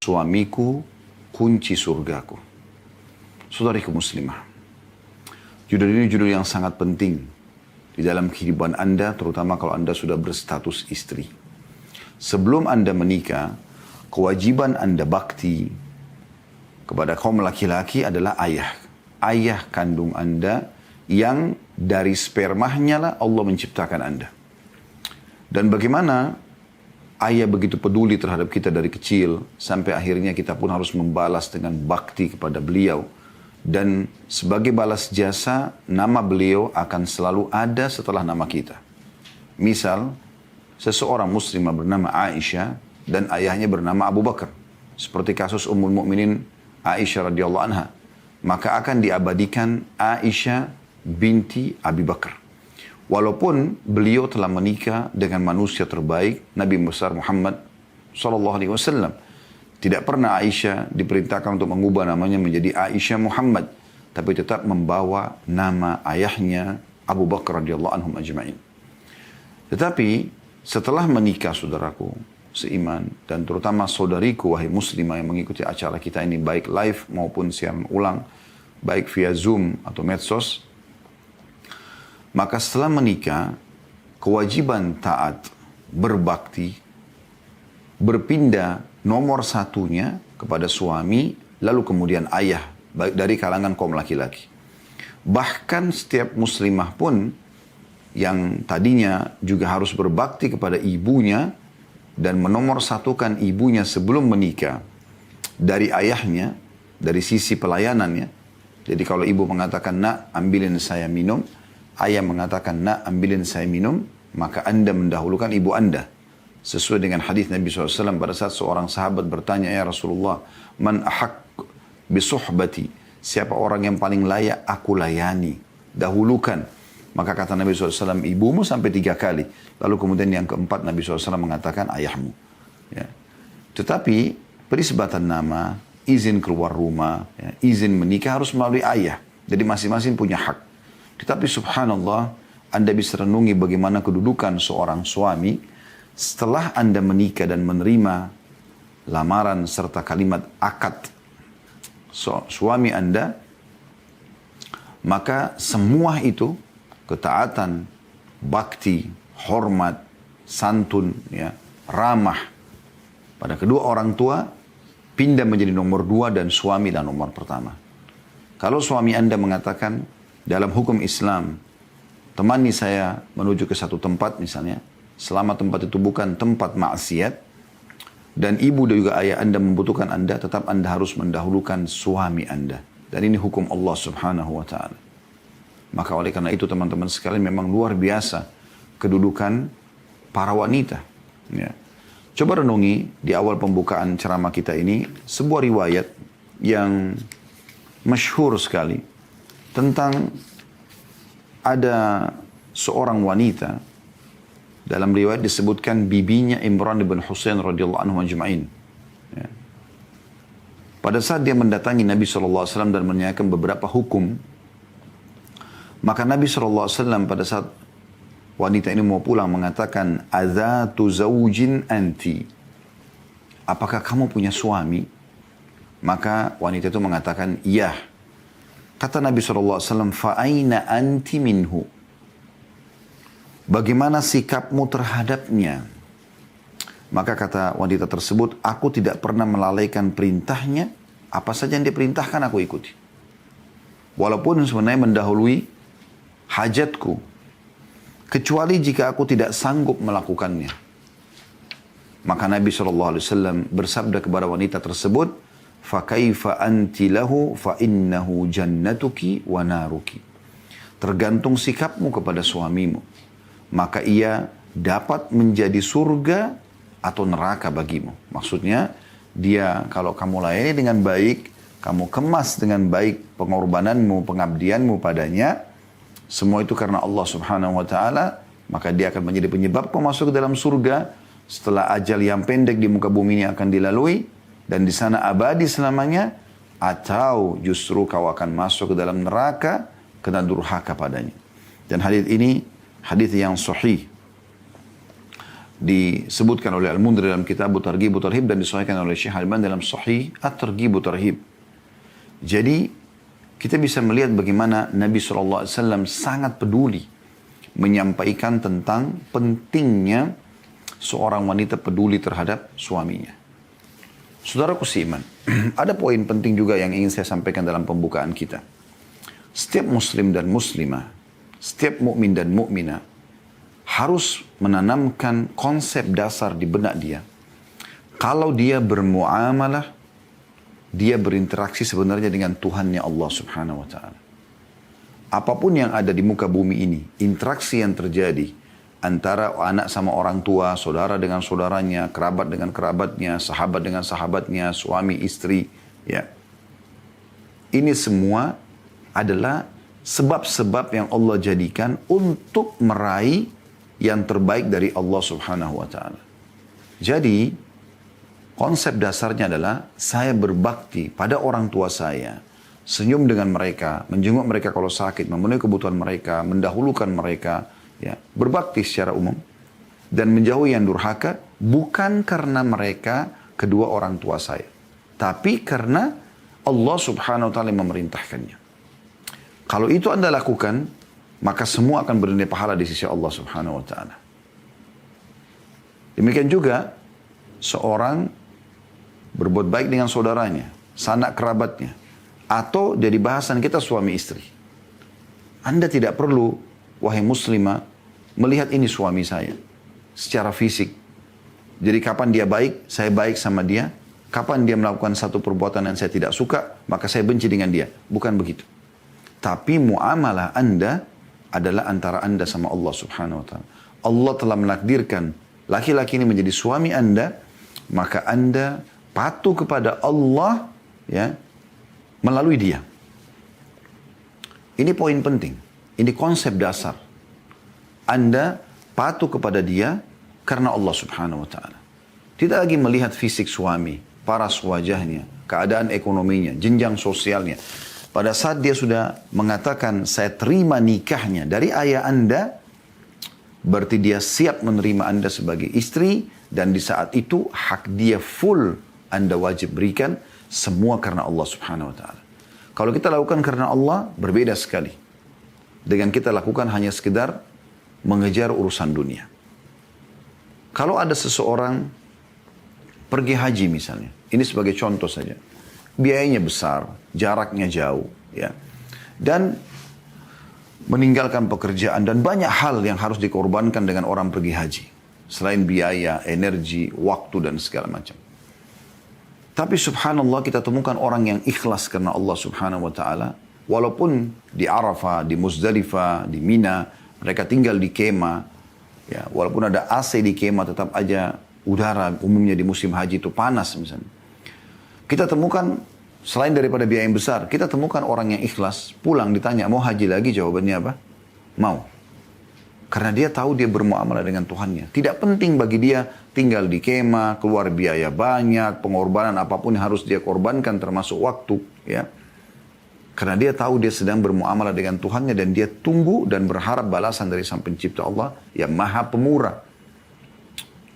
Suamiku kunci surgaku. Saudariku muslimah, judul ini judul yang sangat penting di dalam kehidupan Anda, terutama kalau Anda sudah berstatus istri. Sebelum Anda menikah, kewajiban Anda bakti kepada kaum laki-laki adalah ayah. Ayah kandung Anda yang dari spermanya lah Allah menciptakan Anda. Dan bagaimana ayah begitu peduli terhadap kita dari kecil, sampai akhirnya kita pun harus membalas dengan bakti kepada beliau. Dan sebagai balas jasa, nama beliau akan selalu ada setelah nama kita. Misal, seseorang muslimah bernama Aisyah dan ayahnya bernama Abu Bakar. Seperti kasus Ummul Mukminin Aisyah radhiyallahu anha. Maka akan diabadikan Aisyah binti Abi Bakar. Walaupun beliau telah menikah dengan manusia terbaik, Nabi besar Muhammad SAW. Tidak pernah Aisyah diperintahkan untuk mengubah namanya menjadi Aisyah Muhammad. Tapi tetap membawa nama ayahnya Abu Bakar radhiyallahu anhum ajma'in. Tetapi setelah menikah saudaraku seiman, dan terutama saudariku wahai muslimah yang mengikuti acara kita ini baik live maupun siaran ulang, baik via Zoom atau medsos, maka setelah menikah, kewajiban taat, berbakti, berpindah nomor satunya kepada suami, lalu kemudian ayah, baik dari kalangan kaum laki-laki. Bahkan setiap muslimah pun yang tadinya juga harus berbakti kepada ibunya dan menomorsatukan ibunya sebelum menikah dari ayahnya, dari sisi pelayanannya. Jadi kalau ibu mengatakan, nak ambilin saya minum, ayah mengatakan, nak ambilin saya minum, maka anda mendahulukan ibu anda. Sesuai dengan hadis Nabi SAW pada saat seorang sahabat bertanya, ya Rasulullah, man ahak bisuhbati, siapa orang yang paling layak aku layani, dahulukan. Maka kata Nabi SAW, ibumu sampai 3 kali. Lalu kemudian yang keempat Nabi SAW mengatakan ayahmu. Ya. Tetapi penisbatan nama, izin keluar rumah, ya, izin menikah harus melalui ayah. Jadi masing-masing punya hak. Tetapi subhanallah, Anda bisa renungi bagaimana kedudukan seorang suami setelah Anda menikah dan menerima lamaran serta kalimat akad suami Anda, maka semua itu, ketaatan, bakti, hormat, santun, ya, ramah pada kedua orang tua, pindah menjadi nomor 2 dan suami dan nomor pertama. Kalau suami Anda mengatakan, dalam hukum Islam, temani saya menuju ke satu tempat misalnya, selama tempat itu bukan tempat maksiat, dan ibu dan juga ayah Anda membutuhkan Anda, tetap Anda harus mendahulukan suami Anda. Dan ini hukum Allah subhanahu wa ta'ala. Maka oleh karena itu teman-teman sekalian, memang luar biasa kedudukan para wanita. Ya. Coba renungi di awal pembukaan ceramah kita ini, sebuah riwayat yang masyhur sekali, tentang ada seorang wanita, dalam riwayat disebutkan bibinya Imran bin Husain radhiyallahu anhu ajma'in. Ya. Pada saat dia mendatangi Nabi SAW dan menanyakan beberapa hukum, maka Nabi SAW pada saat wanita ini mau pulang mengatakan, adzatu zawjin anti, apakah kamu punya suami? Maka wanita itu mengatakan, iya. Kata Nabi SAW, fa'aina anti minhu, bagaimana sikapmu terhadapnya? Maka kata wanita tersebut, aku tidak pernah melalaikan perintahnya, apa saja yang diperintahkan aku ikuti. Walaupun sebenarnya mendahului hajatku, kecuali jika aku tidak sanggup melakukannya. Maka Nabi SAW bersabda kepada wanita tersebut, fakaifa anti lahu fa innahu jannatuki wa naruki. Tergantung sikapmu kepada suamimu, maka ia dapat menjadi surga atau neraka bagimu. Maksudnya, dia kalau kamu layani dengan baik, kamu kemas dengan baik pengorbananmu, pengabdianmu padanya, semua itu karena Allah subhanahu wa ta'ala, maka dia akan menjadi penyebab kau masuk ke dalam surga setelah ajal yang pendek di muka bumi ini akan dilalui, dan di sana abadi selamanya, atau justru kau akan masuk ke dalam neraka kena durhaka padanya. Dan hadis ini hadis yang sahih. disebutkan oleh Al-Mundhir dalam kitab Targhib Tarhib dan disahihkan oleh Syekh Al-Albani dalam Sahih At-Targhib Tarhib. Jadi kita bisa melihat bagaimana Nabi SAW sangat peduli menyampaikan tentang pentingnya seorang wanita peduli terhadap suaminya. Saudaraku seiman, ada poin penting juga yang ingin saya sampaikan dalam pembukaan kita. Setiap muslim dan muslimah, setiap mukmin dan mukminah harus menanamkan konsep dasar di benak dia. Kalau dia bermuamalah, dia berinteraksi sebenarnya dengan Tuhannya Allah Subhanahu wa Ta'ala. Apapun yang ada di muka bumi ini, interaksi yang terjadi antara anak sama orang tua, saudara dengan saudaranya, kerabat dengan kerabatnya, sahabat dengan sahabatnya, suami istri, ya. Ini semua adalah sebab-sebab yang Allah jadikan untuk meraih yang terbaik dari Allah Subhanahu wa Ta'ala. Jadi, konsep dasarnya adalah saya berbakti pada orang tua saya, senyum dengan mereka, menjenguk mereka kalau sakit, memenuhi kebutuhan mereka, mendahulukan mereka, ya, berbakti secara umum dan menjauhi yang durhaka bukan karena mereka kedua orang tua saya, tapi karena Allah Subhanahu wa Ta'ala memerintahkannya. Kalau itu Anda lakukan, maka semua akan bernilai pahala di sisi Allah Subhanahu wa Ta'ala. Demikian juga seorang berbuat baik dengan saudaranya, sanak kerabatnya, atau jadi bahasan kita suami istri. Anda tidak perlu, wahai muslimah, melihat ini suami saya secara fisik. Jadi kapan dia baik, saya baik sama dia. Kapan dia melakukan satu perbuatan yang saya tidak suka, maka saya benci dengan dia. Bukan begitu. Tapi muamalah Anda adalah antara Anda sama Allah Subhanahu wa Ta'ala. Allah telah menakdirkan laki-laki ini menjadi suami Anda, maka Anda patuh kepada Allah, ya, melalui dia. Ini poin penting. Ini konsep dasar. Anda patuh kepada dia karena Allah Subhanahu wa Ta'ala. Tidak lagi melihat fisik suami, paras wajahnya, keadaan ekonominya, jenjang sosialnya. Pada saat dia sudah mengatakan saya terima nikahnya dari ayah Anda, berarti dia siap menerima Anda sebagai istri, dan di saat itu hak dia full Anda wajib berikan, semua karena Allah Subhanahu wa Ta'ala. Kalau kita lakukan karena Allah, berbeda sekali dengan kita lakukan hanya sekedar mengejar urusan dunia. Kalau ada seseorang pergi haji misalnya, ini sebagai contoh saja, biayanya besar, jaraknya jauh, ya, dan meninggalkan pekerjaan dan banyak hal yang harus dikorbankan dengan orang pergi haji, selain biaya, energi, waktu dan segala macam. Tapi subhanallah kita temukan orang yang ikhlas karena Allah Subhanahu wa Ta'ala, walaupun di Arafah, di Muzdalifah, di Mina, mereka tinggal di kemah, ya, walaupun ada AC di kemah, tetap aja udara umumnya di musim haji itu panas misalnya. Kita temukan, selain daripada biaya yang besar, kita temukan orang yang ikhlas, pulang ditanya, mau haji lagi? Jawabannya apa? Mau. Karena dia tahu dia bermuamalah dengan Tuhannya. Tidak penting bagi dia tinggal di kemah, keluar biaya banyak, pengorbanan apapun yang harus dia korbankan termasuk waktu, ya. Karena dia tahu dia sedang bermuamalah dengan Tuhannya dan dia tunggu dan berharap balasan dari Sang Pencipta Allah yang Maha Pemurah.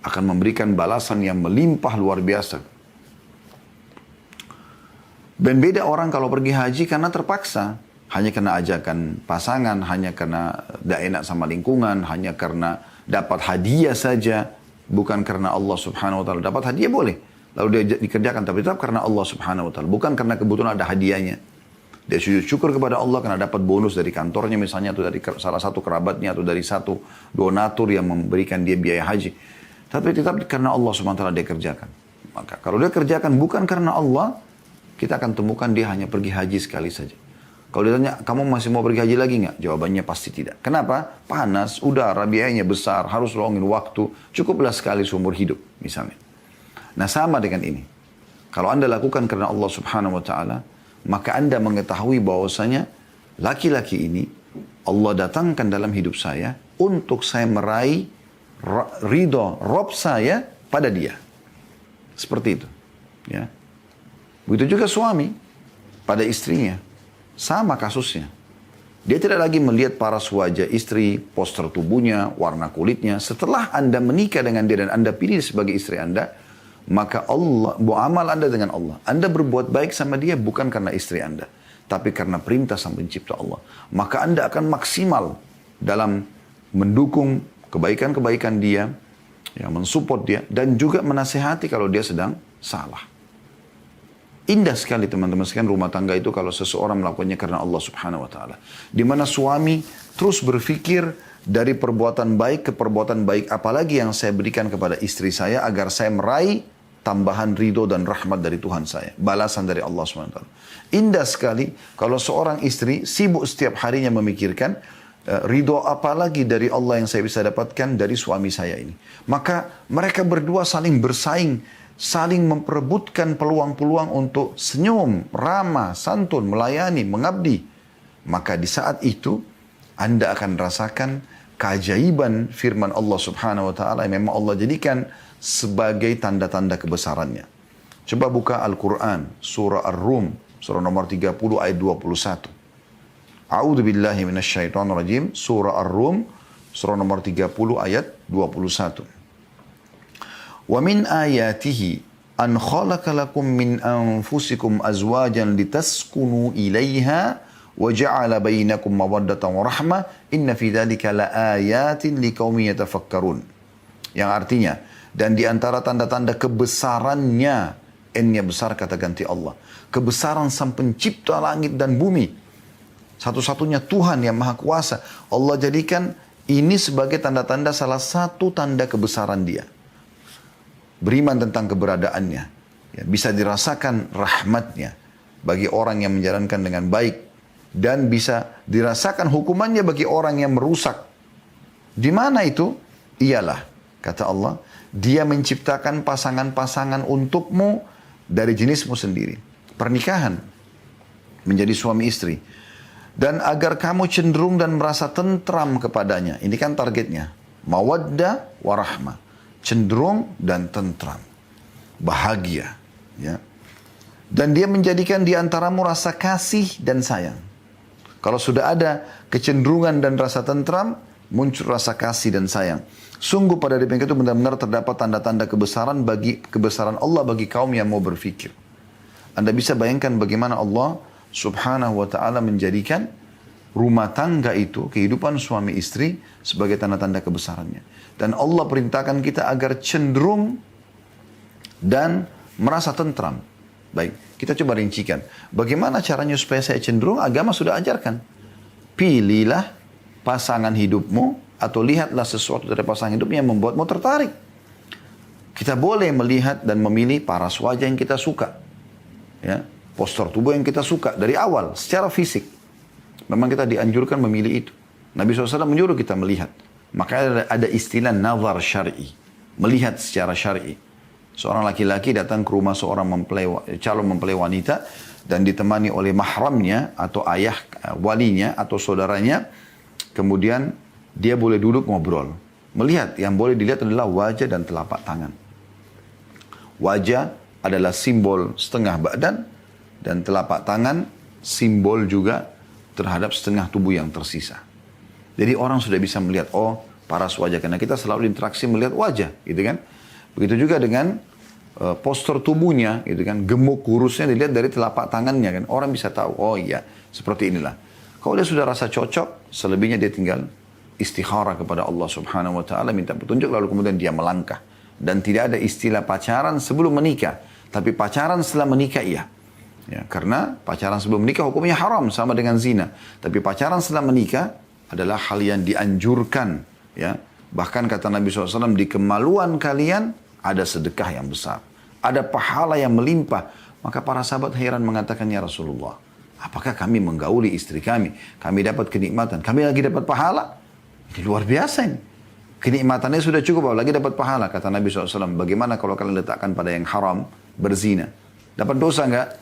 Akan memberikan balasan yang melimpah luar biasa. Dan beda orang kalau pergi haji karena terpaksa. Hanya karena ajakan pasangan, hanya karena tidak enak sama lingkungan, hanya karena dapat hadiah saja. Bukan karena Allah Subhanahu wa Ta'ala. Dapat hadiah boleh. Lalu dia dikerjakan, tapi tetap karena Allah Subhanahu wa Ta'ala. Bukan karena kebetulan ada hadiahnya. Dia sujud syukur kepada Allah karena dapat bonus dari kantornya misalnya, atau dari salah satu kerabatnya, atau dari satu donatur yang memberikan dia biaya haji. Tapi tetap karena Allah SWT dia kerjakan. Maka kalau dia kerjakan bukan karena Allah, kita akan temukan dia hanya pergi haji sekali saja. Kalau ditanya, kamu masih mau pergi haji lagi nggak? Jawabannya pasti tidak. Kenapa? Panas, udara, biayanya besar, harus luangin waktu. Cukuplah sekali seumur hidup misalnya. Nah sama dengan ini. Kalau Anda lakukan karena Allah Subhanahu wa Ta'ala, maka Anda mengetahui bahwasanya laki-laki ini Allah datangkan dalam hidup saya untuk saya meraih ridho Rabb saya pada dia. Seperti itu. Ya. Begitu juga suami pada istrinya. Sama kasusnya. Dia tidak lagi melihat paras wajah istri, postur tubuhnya, warna kulitnya. Setelah Anda menikah dengan dia dan Anda pilih sebagai istri Anda, maka Allah, amal Anda dengan Allah. Anda berbuat baik sama dia bukan karena istri Anda, tapi karena perintah sang pencipta Allah. Maka Anda akan maksimal dalam mendukung kebaikan-kebaikan dia, ya, mensupport dia, dan juga menasehati kalau dia sedang salah. Indah sekali teman-teman sekalian rumah tangga itu kalau seseorang melakukannya karena Allah Subhanahu wa taala. Di mana suami terus berpikir dari perbuatan baik ke perbuatan baik apalagi yang saya berikan kepada istri saya agar saya meraih tambahan ridho dan rahmat dari Tuhan saya, balasan dari Allah Subhanahu wa taala. Indah sekali kalau seorang istri sibuk setiap harinya memikirkan ridho apalagi dari Allah yang saya bisa dapatkan dari suami saya ini. Maka mereka berdua saling bersaing, saling memperebutkan peluang-peluang untuk senyum, ramah, santun, melayani, mengabdi. Maka di saat itu Anda akan rasakan keajaiban firman Allah Subhanahu wa taala yang memang Allah jadikan sebagai tanda-tanda kebesarannya. Coba buka Al-Qur'an surah Ar-Rum, surah nomor 30 ayat 21. A'udzu billahi minasyaitonir rajim, surah Ar-Rum, surah nomor 30 ayat 21. Wa min ayatihi an khalaqa lakum min anfusikum azwajan litaskunu ilaiha wa ja'ala bainakum mawaddatan wa rahmah inna fi dzalika laayatin liqaumin yatafakkarun. Yang artinya, dan di antara tanda-tanda kebesarannya, n-nya besar kata ganti Allah, kebesaran sang pencipta langit dan bumi, satu-satunya Tuhan yang maha kuasa, Allah jadikan ini sebagai tanda-tanda, salah satu tanda kebesaran dia. Beriman tentang keberadaannya, ya, bisa dirasakan rahmatnya bagi orang yang menjalankan dengan baik, dan bisa dirasakan hukumannya bagi orang yang merusak. Di mana itu? Ialah, kata Allah, dia menciptakan pasangan-pasangan untukmu dari jenismu sendiri. Pernikahan menjadi suami istri. Dan agar kamu cenderung dan merasa tentram kepadanya. Ini kan targetnya. Mawaddah warahmah. Cenderung dan tentram, bahagia, ya. Dan dia menjadikan di antaramu rasa kasih dan sayang. Kalau sudah ada kecenderungan dan rasa tentram, muncul rasa kasih dan sayang. Sungguh pada demikian itu benar-benar terdapat tanda-tanda kebesaran Allah bagi kaum yang mau berfikir. Anda bisa bayangkan bagaimana Allah Subhanahu wa taala menjadikan rumah tangga itu, kehidupan suami istri sebagai tanda-tanda kebesarannya. Dan Allah perintahkan kita agar cenderung dan merasa tentram. Baik, kita coba rincikan. Bagaimana caranya supaya saya cenderung? Agama sudah ajarkan. Pilihlah pasangan hidupmu atau lihatlah sesuatu dari pasangan hidupmu yang membuatmu tertarik. Kita boleh melihat dan memilih paras wajah yang kita suka. Ya, postur tubuh yang kita suka dari awal, secara fisik. Memang kita dianjurkan memilih itu. Nabi SAW menyuruh kita melihat. Maka ada istilah nazar syar'i, melihat secara syar'i. Seorang laki-laki datang ke rumah seorang calon mempelai wanita dan ditemani oleh mahramnya atau ayah walinya atau saudaranya. Kemudian dia boleh duduk ngobrol. Melihat, yang boleh dilihat adalah wajah dan telapak tangan. Wajah adalah simbol setengah badan dan telapak tangan simbol juga terhadap setengah tubuh yang tersisa. Jadi orang sudah bisa melihat, oh paras wajah. Karena kita selalu interaksi melihat wajah, gitu kan. Begitu juga dengan postur tubuhnya, gitu kan. Gemuk kurusnya dilihat dari telapak tangannya kan. Orang bisa tahu, oh iya, seperti inilah. Kalau dia sudah rasa cocok, selebihnya dia tinggal istikharah kepada Allah Subhanahu wa taala, minta petunjuk, lalu kemudian dia melangkah. Dan tidak ada istilah pacaran sebelum menikah. Tapi pacaran setelah menikah iya. Ya, karena pacaran sebelum menikah hukumnya haram sama dengan zina. Tapi pacaran setelah menikah adalah hal yang dianjurkan, ya. Bahkan kata Nabi SAW, di kemaluan kalian ada sedekah yang besar, ada pahala yang melimpah. Maka para sahabat heran mengatakan, ya Rasulullah, apakah kami menggauli istri kami dapat kenikmatan, kami lagi dapat pahala? Ini luar biasa ini. Kenikmatannya sudah cukup, lagi dapat pahala. Kata Nabi SAW, bagaimana kalau kalian letakkan pada yang haram, berzina? Dapat dosa enggak?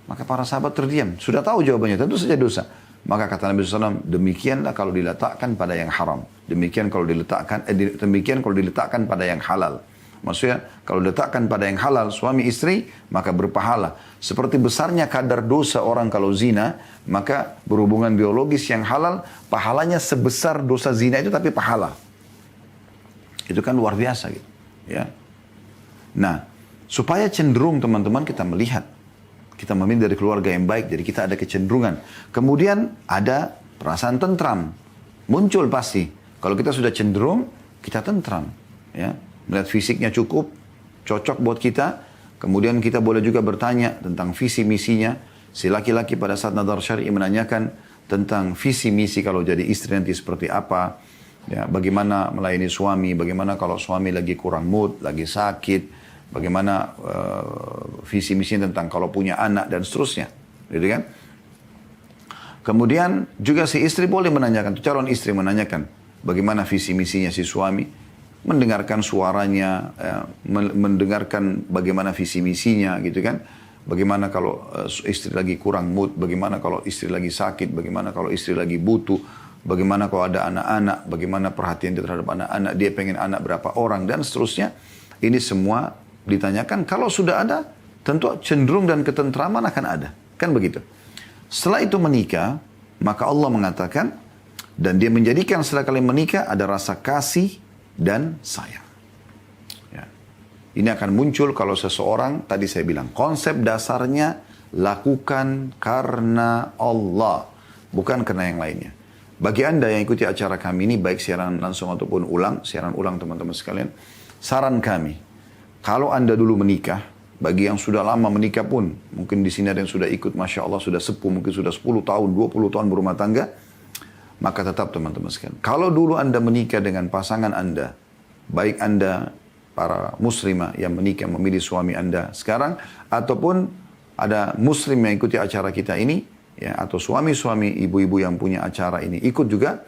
Maka para sahabat terdiam. Sudah tahu jawabannya, tentu saja dosa. Maka kata Nabi SAW, demikianlah kalau diletakkan pada yang haram. Demikian kalau diletakkan pada yang halal. Maksudnya kalau letakkan pada yang halal suami istri maka berpahala. Seperti besarnya kadar dosa orang kalau zina, maka berhubungan biologis yang halal pahalanya sebesar dosa zina itu tapi pahala. Itu kan luar biasa gitu. Ya. Nah, supaya cenderung teman-teman kita melihat, kita memilih dari keluarga yang baik, jadi kita ada kecenderungan. Kemudian ada perasaan tentram, muncul pasti. Kalau kita sudah cenderung, kita tentram. Ya. Melihat fisiknya cukup, cocok buat kita. Kemudian kita boleh juga bertanya tentang visi misinya. Si laki-laki pada saat nadar syar'i menanyakan tentang visi misi kalau jadi istri nanti seperti apa. Ya, bagaimana melayani suami, bagaimana kalau suami lagi kurang mood, lagi sakit, bagaimana visi misi tentang kalau punya anak dan seterusnya. Gitu kan? Kemudian juga si istri boleh menanyakan, calon istri menanyakan bagaimana visi misinya si suami. Mendengarkan suaranya, mendengarkan bagaimana visi misinya gitu kan. Bagaimana kalau istri lagi kurang mood, bagaimana kalau istri lagi sakit, bagaimana kalau istri lagi butuh, bagaimana kalau ada anak-anak, bagaimana perhatian dia terhadap anak-anak, dia pengen anak berapa orang dan seterusnya. Ini semua ditanyakan. Kalau sudah ada, tentu cenderung dan ketentraman akan ada. Kan begitu. Setelah itu menikah, maka Allah mengatakan, dan dia menjadikan setelah kalian menikah ada rasa kasih dan sayang. Ya. Ini akan muncul kalau seseorang, tadi saya bilang, konsep dasarnya lakukan karena Allah, bukan karena yang lainnya. Bagi Anda yang ikuti acara kami ini, baik siaran langsung ataupun siaran ulang teman-teman sekalian, saran kami, kalau Anda dulu menikah, bagi yang sudah lama menikah pun, mungkin di sini ada yang sudah ikut, Masya Allah, sudah sepuh, mungkin sudah 10 tahun, 20 tahun berumah tangga, maka tetap teman-teman sekalian. Kalau dulu Anda menikah dengan pasangan Anda, baik Anda para muslimah yang menikah memilih suami Anda sekarang, ataupun ada muslim yang ikuti acara kita ini, ya, atau suami-suami ibu-ibu yang punya acara ini ikut juga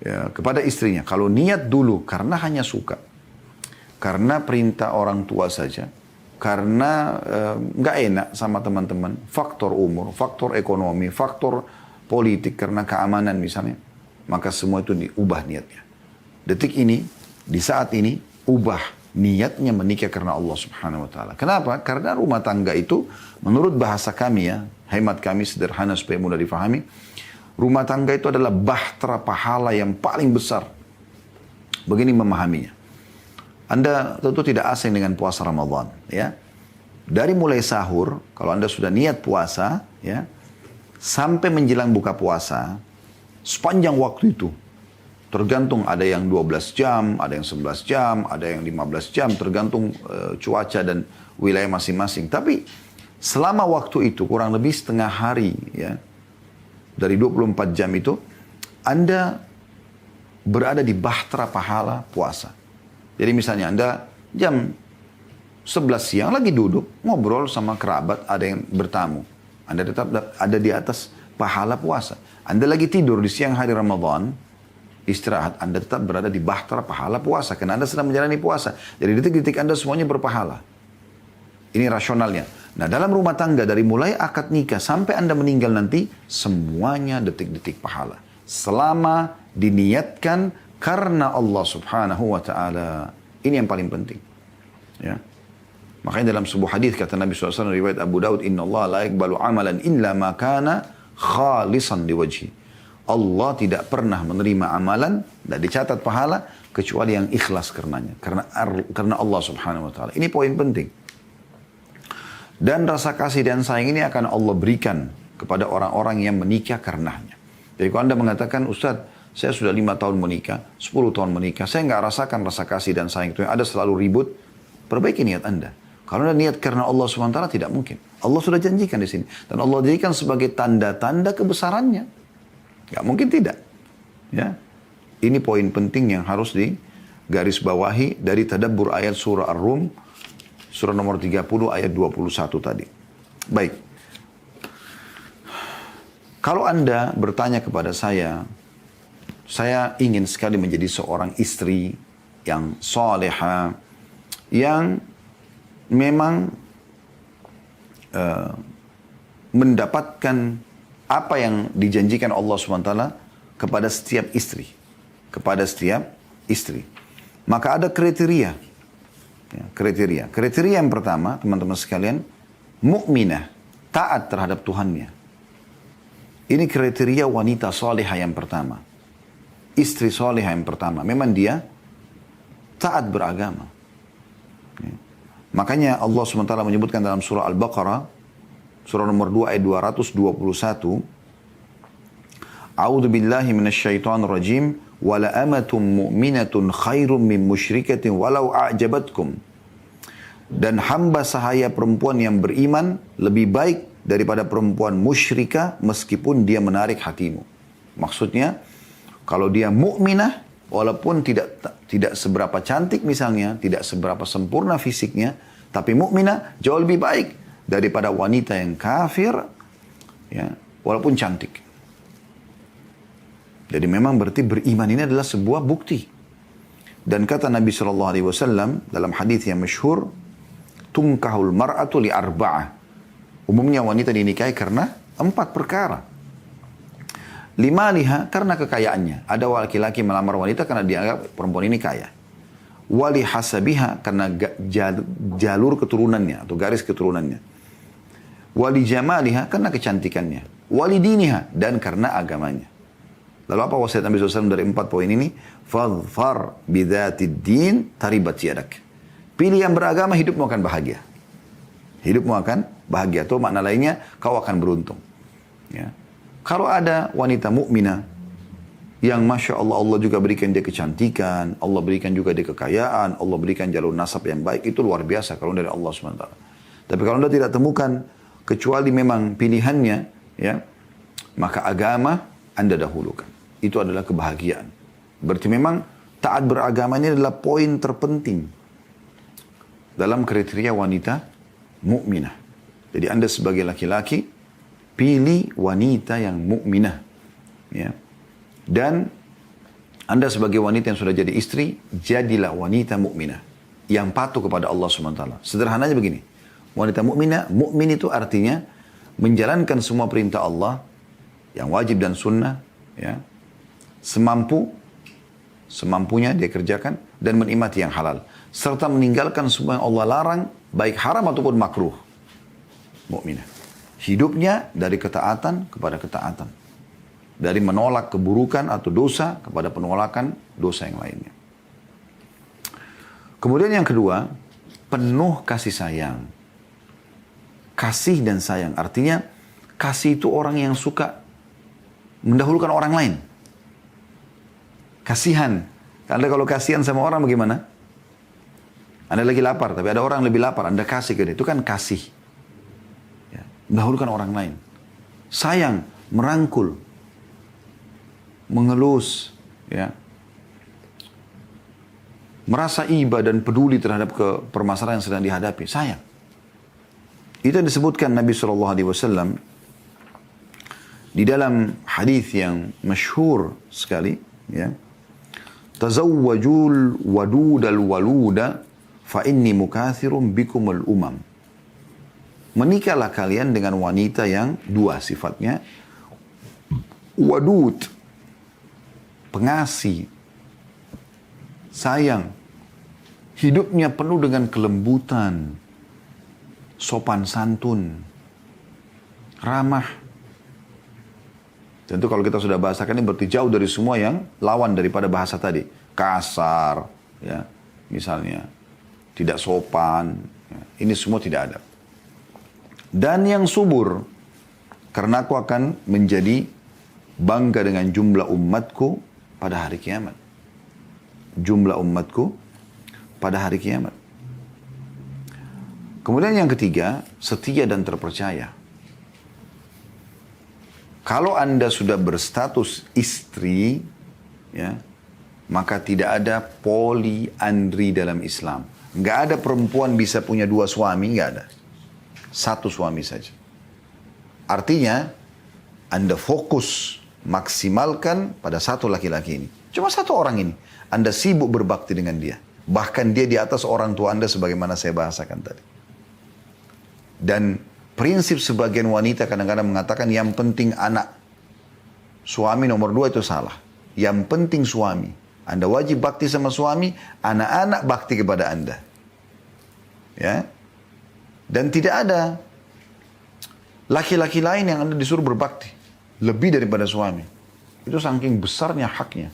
ya, kepada istrinya. Kalau niat dulu karena hanya suka, karena perintah orang tua saja, karena nggak enak sama teman-teman, faktor umur, faktor ekonomi, faktor politik, karena keamanan misalnya, maka semua itu diubah niatnya. Detik ini, di saat ini, ubah niatnya menikah karena Allah Subhanahu wa Ta'ala. Kenapa? Karena rumah tangga itu, menurut bahasa kami ya, hemat kami sederhana supaya mudah difahami, rumah tangga itu adalah bahtera pahala yang paling besar. Begini memahaminya. Anda tentu tidak asing dengan puasa Ramadan, ya. Dari mulai sahur, kalau Anda sudah niat puasa, ya, sampai menjelang buka puasa, sepanjang waktu itu, tergantung ada yang 12 jam, ada yang 11 jam, ada yang 15 jam, tergantung cuaca dan wilayah masing-masing. Tapi selama waktu itu, kurang lebih setengah hari, ya, dari 24 jam itu, Anda berada di bahtera pahala puasa. Jadi misalnya Anda jam 11 siang lagi duduk, ngobrol sama kerabat, ada yang bertamu. Anda tetap ada di atas pahala puasa. Anda lagi tidur di siang hari Ramadan, istirahat, Anda tetap berada di bahtera pahala puasa. Karena Anda sedang menjalani puasa. Jadi detik-detik Anda semuanya berpahala. Ini rasionalnya. Nah, dalam rumah tangga dari mulai akad nikah sampai Anda meninggal nanti, semuanya detik-detik pahala. Selama diniatkan karena Allah Subhanahu wa Ta'ala. Ini yang paling penting. Ya. Makanya dalam sebuah hadis kata Nabi SAW riwayat Abu Daud, Inna Allah la yakbalu amalan illa ma kana khalisan liwajhi. Allah tidak pernah menerima amalan, dan dicatat pahala, kecuali yang ikhlas karenanya. Karena Allah Subhanahu wa Ta'ala. Ini poin penting. Dan rasa kasih dan sayang ini akan Allah berikan kepada orang-orang yang menikah karenanya. Jadi kalau Anda mengatakan, Ustaz, saya sudah 5 tahun menikah, 10 tahun menikah, saya nggak rasakan rasa kasih dan sayang itu, yang ada selalu ribut, perbaiki niat Anda. Kalau Anda niat karena Allah SWT tidak mungkin. Allah sudah janjikan di sini. Dan Allah jadikan sebagai tanda-tanda kebesarannya. Gak mungkin tidak. Ya. Ini poin penting yang harus digarisbawahi dari tadabbur ayat surah Ar-Rum. Surah nomor 30 ayat 21 tadi. Baik. Kalau Anda bertanya kepada saya ingin sekali menjadi seorang istri yang soleha, yang memang mendapatkan apa yang dijanjikan Allah SWT kepada setiap istri. Kepada setiap istri. Maka ada kriteria. Ya, kriteria. Kriteria yang pertama, teman-teman sekalian, mukminah, taat terhadap Tuhannya. Ini kriteria wanita salihah yang pertama. Istri salihah yang pertama. Memang dia taat beragama. Ya. Makanya Allah SWT menyebutkan dalam surah Al-Baqarah, surah nomor 2 ayat 221, A'udzu billahi minasyaitonir rajim, wala amatun mu'minatun khairum min musyrikatin walau a'jabatkum. Dan hamba sahaya perempuan yang beriman lebih baik daripada perempuan musyrikah meskipun dia menarik hatimu. Maksudnya, kalau dia mukminah, walaupun tidak seberapa cantik misalnya, tidak seberapa sempurna fisiknya, tapi mukminah jauh lebih baik daripada wanita yang kafir, ya, walaupun cantik. Jadi memang berarti beriman ini adalah sebuah bukti. Dan kata Nabi SAW dalam hadis yang masyhur, tunkahul mar'atu li arba'ah. Umumnya wanita dinikahi karena 4 perkara. 5 liha karena kekayaannya. Ada laki-laki melamar wanita karena dianggap perempuan ini kaya. Wali hasabiha karena jalur keturunannya atau garis keturunannya. Wali jamaliha karena kecantikannya. Wali diniha dan karena agamanya. Lalu apa wasiat Nabi SAW dari 4 poin ini? Fadfar bidatid din taribat yadak. Pilih yang beragama, hidupmu akan bahagia. Hidupmu akan bahagia. Atau makna lainnya, kau akan beruntung. Ya. Kalau ada wanita mukminah yang Masya Allah, Allah juga berikan dia kecantikan, Allah berikan juga dia kekayaan, Allah berikan jalur nasab yang baik, itu luar biasa kalau dari Allah SWT. Tapi kalau Anda tidak temukan, kecuali memang pilihannya, ya, maka agama Anda dahulukan. Itu adalah kebahagiaan. Berarti memang taat beragama ini adalah poin terpenting dalam kriteria wanita mukminah. Jadi Anda sebagai laki-laki, pilih wanita yang mukminah. Ya. Dan Anda sebagai wanita yang sudah jadi istri, jadilah wanita mukminah yang patuh kepada Allah SWT. Sederhananya begini, wanita mukminah, mukmin itu artinya menjalankan semua perintah Allah yang wajib dan sunnah, ya, semampunya dia kerjakan dan menikmati yang halal, serta meninggalkan semua yang Allah larang, baik haram ataupun makruh. Mukminah hidupnya dari ketaatan kepada ketaatan, dari menolak keburukan atau dosa kepada penolakan dosa yang lainnya. Kemudian yang kedua, penuh kasih sayang. Kasih dan sayang artinya kasih itu orang yang suka mendahulukan orang lain. Kasihan. Anda kalau kasihan sama orang bagaimana? Anda lagi lapar, tapi ada orang lebih lapar, Anda kasih ke dia. Itu kan kasih. Ya, mendahulukan orang lain. Sayang, merangkul, mengelus, ya, merasa iba dan peduli terhadap permasalahan yang sedang dihadapi. Sayang. Itu yang disebutkan Nabi SAW di dalam hadis yang masyhur sekali, ya. Tazawwajul wadudal waluda fa inni mukathirum bikumul umam. Menikahlah kalian dengan wanita yang dua sifatnya. Wadud, pengasih, sayang, hidupnya penuh dengan kelembutan, sopan santun, ramah. Tentu kalau kita sudah bahasakan ini berarti jauh dari semua yang lawan daripada bahasa tadi. Kasar, ya, misalnya, tidak sopan, ya, ini semua tidak ada. Dan yang subur, karena aku akan menjadi bangga dengan jumlah umatku pada hari kiamat. Jumlah umatku pada hari kiamat. Kemudian yang ketiga, setia dan terpercaya. Kalau Anda sudah berstatus istri, ya, maka tidak ada poliandri dalam Islam. Nggak ada perempuan bisa punya 2 suami, nggak ada. 1 suami saja. Artinya, Anda fokus maksimalkan pada 1 laki-laki ini. Cuma 1 orang ini. Anda sibuk berbakti dengan dia. Bahkan dia di atas orang tua Anda sebagaimana saya bahasakan tadi. Dan prinsip sebagian wanita kadang-kadang mengatakan yang penting anak. Suami nomor 2 itu salah. Yang penting suami. Anda wajib bakti sama suami, anak-anak bakti kepada Anda. Ya. Dan tidak ada laki-laki lain yang Anda disuruh berbakti lebih daripada suami. Itu saking besarnya haknya.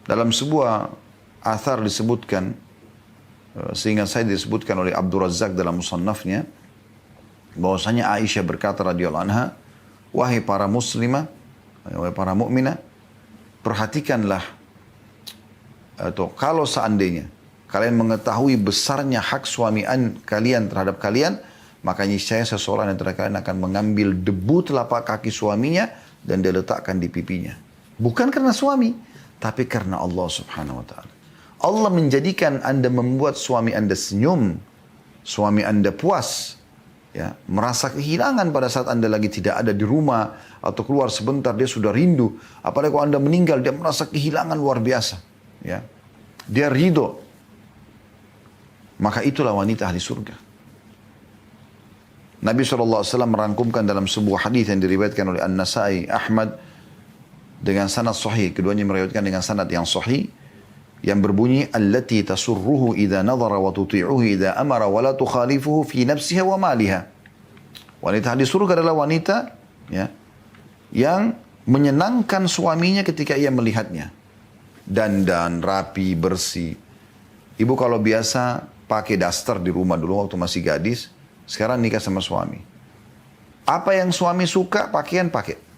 Dalam sebuah athar disebutkan, sehingga saya disebutkan oleh Abdul Razak dalam musannafnya, bahwasanya Aisyah berkata radhiyallahu anha, wahai para muslimah, wahai para mukminah, perhatikanlah, atau kalau seandainya kalian mengetahui besarnya hak suami kalian terhadap kalian, maka niscaya seseorang antara kalian akan mengambil debu telapak kaki suaminya dan dia letakkan di pipinya. Bukan karena suami, tapi karena Allah subhanahu wa ta'ala. Allah menjadikan Anda membuat suami Anda senyum, suami Anda puas, ya, merasa kehilangan pada saat Anda lagi tidak ada di rumah atau keluar sebentar dia sudah rindu. Apalagi kalau Anda meninggal dia merasa kehilangan luar biasa, ya. Dia ridho. Maka itulah wanita ahli surga. Nabi SAW merangkumkan dalam sebuah hadis yang diriwayatkan oleh An-Nasai, Ahmad dengan sanad sahih, keduanya meriwayatkan dengan sanad yang sahih, yang berbunyi allati tasurruhu idza nadhara wa tuti'uhu idza amara wa la tukhalifuhu fi nafsiha wa maliha. Wanita ahli surga adalah wanita, ya, yang menyenangkan suaminya ketika ia melihatnya. Dandan, rapi, bersih. Ibu kalau biasa pakai daster di rumah dulu waktu masih gadis, sekarang nikah sama suami. Apa yang suami suka, pakaian pakai.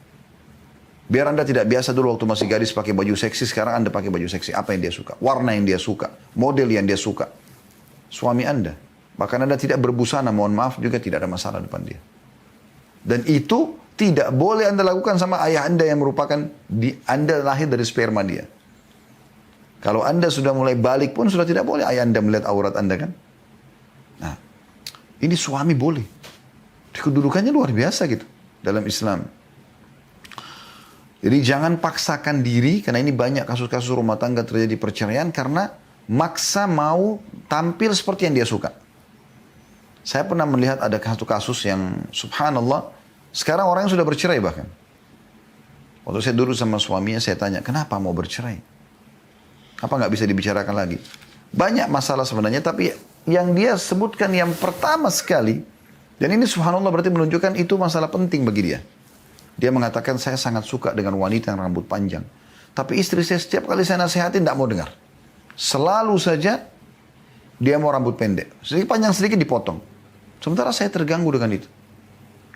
Biar Anda tidak biasa dulu waktu masih gadis pakai baju seksi, sekarang Anda pakai baju seksi. Apa yang dia suka? Warna yang dia suka. Model yang dia suka. Suami Anda. Bahkan Anda tidak berbusana, mohon maaf juga tidak ada masalah depan dia. Dan itu tidak boleh Anda lakukan sama ayah Anda yang merupakan Anda lahir dari sperma dia. Kalau Anda sudah mulai balik pun sudah tidak boleh ayah Anda melihat aurat Anda kan. Nah, ini suami boleh. Kedudukannya luar biasa gitu dalam Islam. Jadi jangan paksakan diri, karena ini banyak kasus-kasus rumah tangga terjadi perceraian karena maksa mau tampil seperti yang dia suka. Saya pernah melihat ada satu kasus yang subhanallah, sekarang orang yang sudah bercerai bahkan. Waktu saya duduk sama suaminya, saya tanya, kenapa mau bercerai? Apa nggak bisa dibicarakan lagi? Banyak masalah sebenarnya, tapi yang dia sebutkan yang pertama sekali, dan ini subhanallah berarti menunjukkan itu masalah penting bagi dia. Dia mengatakan, saya sangat suka dengan wanita yang rambut panjang. Tapi istri saya setiap kali saya nasihatin tidak mau dengar. Selalu saja dia mau rambut pendek. Sedikit panjang sedikit dipotong. Sementara saya terganggu dengan itu.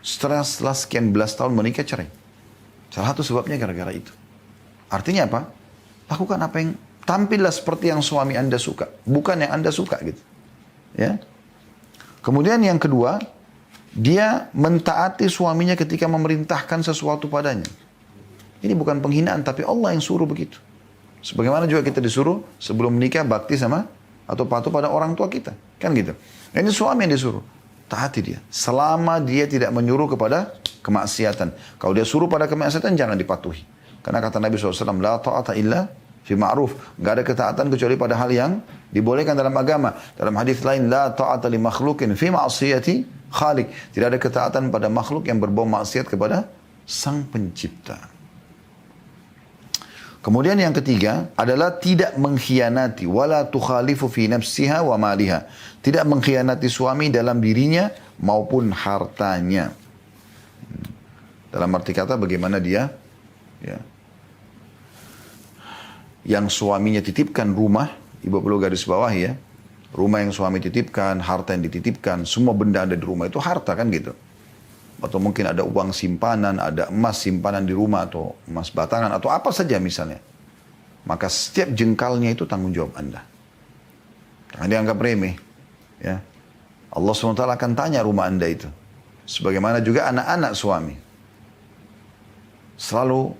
Setelah sekian belas tahun menikah cerai. Salah satu sebabnya gara-gara itu. Artinya apa? Lakukan apa yang tampillah seperti yang suami Anda suka, bukan yang Anda suka gitu. Ya. Kemudian yang kedua, dia mentaati suaminya ketika memerintahkan sesuatu padanya. Ini bukan penghinaan, tapi Allah yang suruh begitu. Sebagaimana juga kita disuruh sebelum menikah bakti sama atau patuh pada orang tua kita, kan gitu. Nah, ini suami yang disuruh, taati dia. Selama dia tidak menyuruh kepada kemaksiatan. Kalau dia suruh pada kemaksiatan jangan dipatuhi. Karena kata Nabi SAW, la ta'ata illa fi ma'ruf. Gak ada ketaatan kecuali pada hal yang dibolehkan dalam agama. Dalam hadis lain, la ta'ata li makhlukin fi ma'asiyati khalik. Tidak ada ketaatan pada makhluk yang berbau maksiat kepada sang pencipta. Kemudian yang ketiga adalah tidak mengkhianati. Wala tukhalifu fi nafsiha wa maliha. Tidak mengkhianati suami dalam dirinya maupun hartanya. Dalam arti kata bagaimana dia, ya, yang suaminya titipkan rumah, ibu perlu garis bawah ya, rumah yang suami titipkan, harta yang dititipkan, semua benda ada di rumah itu harta kan gitu. Atau mungkin ada uang simpanan, ada emas simpanan di rumah atau emas batangan atau apa saja misalnya. Maka setiap jengkalnya itu tanggung jawab Anda. Jangan dianggap remeh. Ya. Allah SWT akan tanya rumah Anda itu. Sebagaimana juga anak-anak suami. Selalu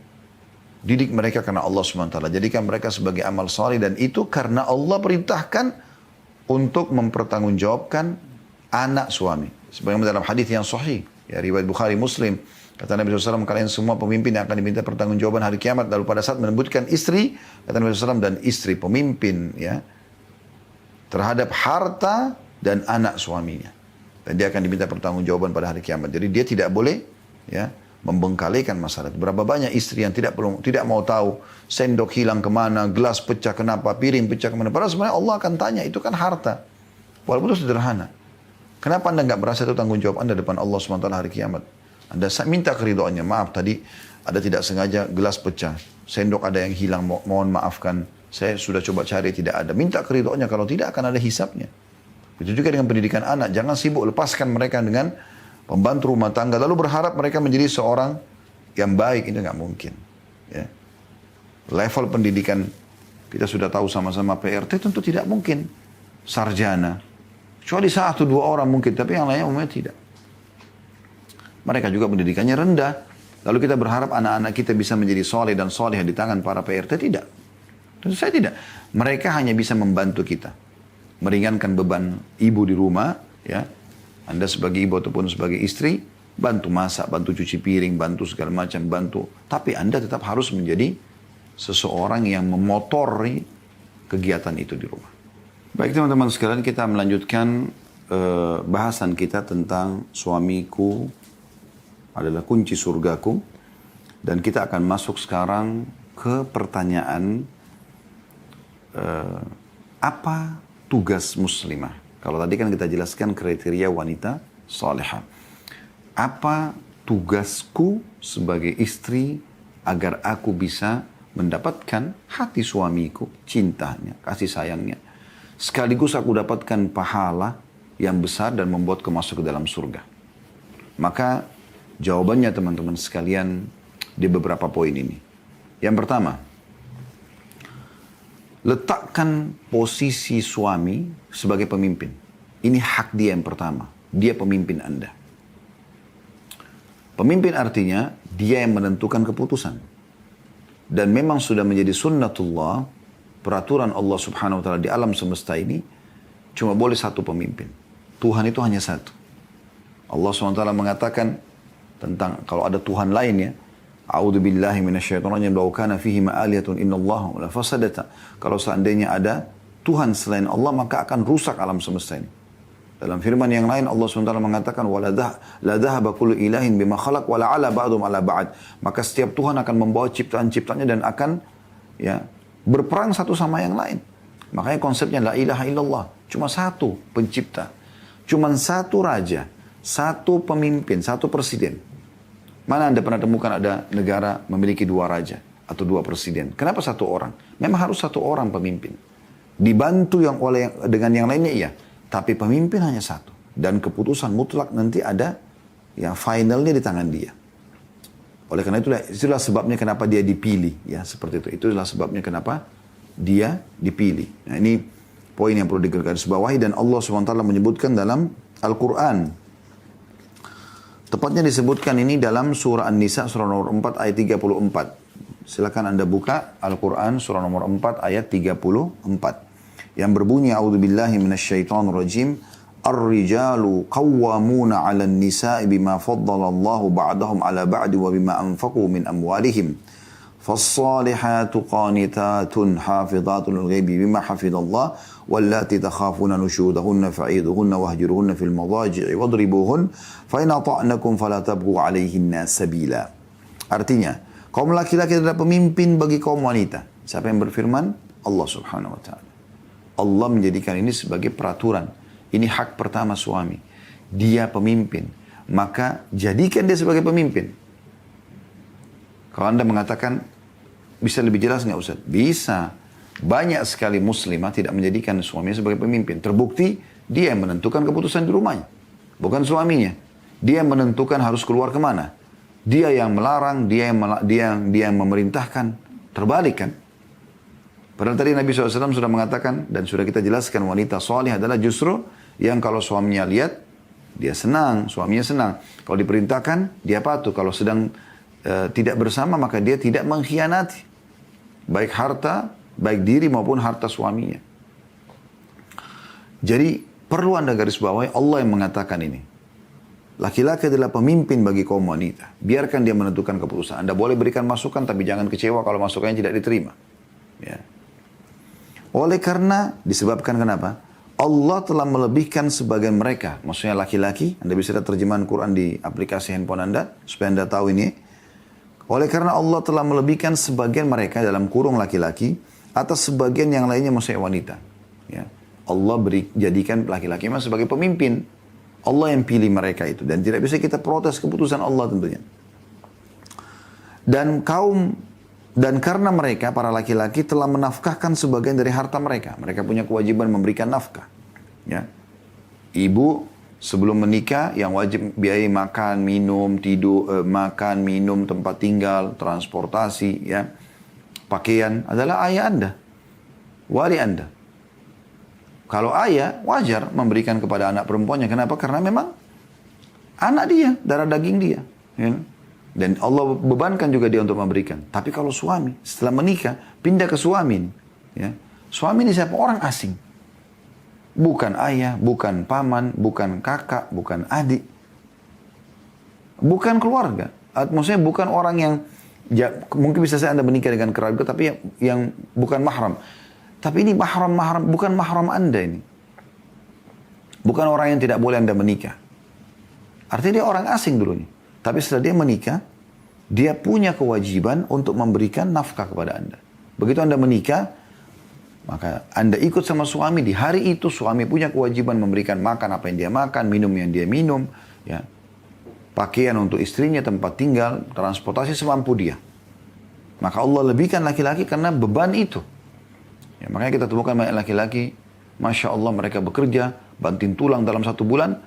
didik mereka karena Allah SWT. Jadikan mereka sebagai amal saleh, dan itu karena Allah perintahkan untuk mempertanggungjawabkan anak suami. Sebagaimana dalam hadis yang sahih, ya, riwayat Bukhari Muslim, kata Nabi SAW, kalian semua pemimpin yang akan diminta pertanggungjawaban hari kiamat. Lalu pada saat menyebutkan istri, kata Nabi SAW, dan istri pemimpin, ya, terhadap harta dan anak suaminya. Dan dia akan diminta pertanggungjawaban pada hari kiamat. Jadi dia tidak boleh, ya, membengkalikan masalah. Berapa banyak istri yang tidak mau tahu sendok hilang kemana, gelas pecah kenapa, piring pecah kemana. Padahal sebenarnya Allah akan tanya, itu kan harta. Walaupun itu sederhana. Kenapa Anda nggak merasa itu tanggung jawab Anda depan Allah SWT hari kiamat? Anda minta keridhaannya, maaf tadi ada tidak sengaja gelas pecah, sendok ada yang hilang, mohon maafkan, saya sudah coba cari tidak ada. Minta keridhaannya, kalau tidak akan ada hisapnya. Itu juga dengan pendidikan anak, jangan sibuk lepaskan mereka dengan pembantu rumah tangga, lalu berharap mereka menjadi seorang yang baik, itu nggak mungkin. Ya. Level pendidikan kita sudah tahu sama-sama PRT tentu tidak mungkin sarjana. Kecuali 1-2 orang mungkin, tapi yang lainnya umumnya tidak. Mereka juga pendidikannya rendah. Lalu kita berharap anak-anak kita bisa menjadi soleh dan soleh di tangan para PRT, tidak. Tentu saya tidak. Mereka hanya bisa membantu kita. Meringankan beban ibu di rumah, ya. Anda sebagai ibu ataupun sebagai istri, bantu masak, bantu cuci piring, bantu segala macam, bantu. Tapi Anda tetap harus menjadi seseorang yang memotori kegiatan itu di rumah. Baik teman-teman sekalian, kita melanjutkan bahasan kita tentang suamiku adalah kunci surgaku. Dan kita akan masuk sekarang ke pertanyaan apa tugas muslimah. Kalau tadi kan kita jelaskan kriteria wanita salihah. Apa tugasku sebagai istri agar aku bisa mendapatkan hati suamiku, cintanya, kasih sayangnya. Sekaligus aku dapatkan pahala yang besar dan membuatku masuk ke dalam surga. Maka jawabannya teman-teman sekalian di beberapa poin ini. Yang pertama, letakkan posisi suami sebagai pemimpin. Ini hak dia yang pertama. Dia pemimpin Anda. Pemimpin artinya dia yang menentukan keputusan. Dan memang sudah menjadi sunnatullah, peraturan Allah subhanahu wa ta'ala di alam semesta ini, cuma boleh satu pemimpin. Tuhan itu hanya satu. Allah SWT mengatakan tentang kalau ada Tuhan lain ya, A'udzu billahi minasyaitonir rajim, law kana fihi ma'aliyatun innallaha la fasadata. Kalau seandainya ada Tuhan selain Allah, maka akan rusak alam semesta ini. Dalam firman yang lain Allah SWT mengatakan la dhahaba kullu ilahin bima khalaq wa la ala ba'dhum ala ba'd. Maka setiap Tuhan akan membawa ciptaan-ciptaannya dan akan ya berperang satu sama yang lain. Makanya konsepnya la ilaha illallah. Cuma satu pencipta. Cuma satu raja. Satu pemimpin. Satu presiden. Mana Anda pernah temukan ada negara memiliki 2 raja. Atau 2 presiden. Kenapa 1 orang? Memang harus 1 orang pemimpin. Dibantu dengan yang lainnya iya. Tapi pemimpin hanya 1. Dan keputusan mutlak nanti ada yang finalnya di tangan dia. Oleh karena itulah sebabnya kenapa dia dipilih. Ya, seperti itu. Itulah sebabnya kenapa dia dipilih. Nah, ini poin yang perlu digarisbawahi. Dan Allah SWT menyebutkan dalam Al-Quran. Tepatnya disebutkan ini dalam surah An-Nisa, surah nomor 4 ayat 34. Silakan Anda buka Al-Quran, surah nomor 4 ayat 34. Yang berbunyi, A'udzubillahi minasyaitonirrajim. Ar-rijalu qawwamuna 'alan nisa'i bima faddalallahu ba'dahum 'ala ba'd wa bima anfaqu min amwalihim. Fas-salihatu qanitatun hafizatun lil-ghaibi bima hafidallah wallati takhafuna nusyudahunna fa'iduhunna wahjuruhunna fil madaji'i wadribuhun fa in ata'nakum fala tabghu 'alayhinna sabila. Artinya, kaum laki-laki adalah pemimpin bagi kaum wanita. Siapa yang berfirman? Allah Subhanahu wa taala. Allah menjadikan ini sebagai peraturan. Ini hak pertama suami. Dia pemimpin. Maka jadikan dia sebagai pemimpin. Kalau Anda mengatakan, bisa lebih jelas nggak Ustaz? Bisa. Banyak sekali muslimah tidak menjadikan suaminya sebagai pemimpin. Terbukti dia yang menentukan keputusan di rumahnya. Bukan suaminya. Dia yang menentukan harus keluar kemana. Dia yang melarang, dia yang memerintahkan. Terbalik kan? Padahal tadi Nabi SAW sudah mengatakan dan sudah kita jelaskan wanita salih adalah justru yang kalau suaminya lihat, dia senang, suaminya senang. Kalau diperintahkan, dia patuh. Kalau sedang tidak bersama, maka dia tidak mengkhianati. Baik harta, baik diri maupun harta suaminya. Jadi perlu Anda garis bawahi Allah yang mengatakan ini. Laki-laki adalah pemimpin bagi kaum wanita. Biarkan dia menentukan keputusan. Anda boleh berikan masukan, tapi jangan kecewa kalau masukannya tidak diterima. Ya. Oleh karena disebabkan kenapa? Allah telah melebihkan sebagian mereka. Maksudnya laki-laki. Anda bisa lihat terjemahan Quran di aplikasi handphone Anda. Supaya Anda tahu ini. Oleh karena Allah telah melebihkan sebagian mereka dalam kurung laki-laki. Atas sebagian yang lainnya maksudnya wanita. Ya. Allah jadikan laki-laki memang sebagai pemimpin. Allah yang pilih mereka itu. Dan tidak bisa kita protes keputusan Allah tentunya. Dan karena mereka, para laki-laki telah menafkahkan sebagian dari harta mereka. Mereka punya kewajiban memberikan nafkah. Ya. Ibu sebelum menikah yang wajib biayai makan, minum, tidur, makan, minum, tempat tinggal, transportasi, ya, pakaian adalah ayah Anda, wali Anda. Kalau ayah wajar memberikan kepada anak perempuannya. Kenapa? Karena memang anak dia, darah daging dia. Ya. Dan Allah bebankan juga dia untuk memberikan. Tapi kalau suami setelah menikah pindah ke suami, ya, suami ini siapa? Orang asing. Bukan ayah, bukan paman, bukan kakak, bukan adik. Bukan keluarga. Maksudnya bukan orang yang, ya, mungkin bisa saya Anda menikah dengan keluarga, tapi yang bukan mahram. Tapi ini mahram, bukan mahram Anda ini. Bukan orang yang tidak boleh Anda menikah. Artinya dia orang asing dulunya. Tapi setelah dia menikah, dia punya kewajiban untuk memberikan nafkah kepada Anda. Begitu Anda menikah, maka Anda ikut sama suami, di hari itu suami punya kewajiban memberikan makan apa yang dia makan, minum yang dia minum, ya, pakaian untuk istrinya, tempat tinggal, transportasi semampu dia. Maka Allah lebihkan laki-laki karena beban itu. Ya, makanya kita temukan banyak laki-laki, Masya Allah mereka bekerja, banting tulang dalam 1 bulan,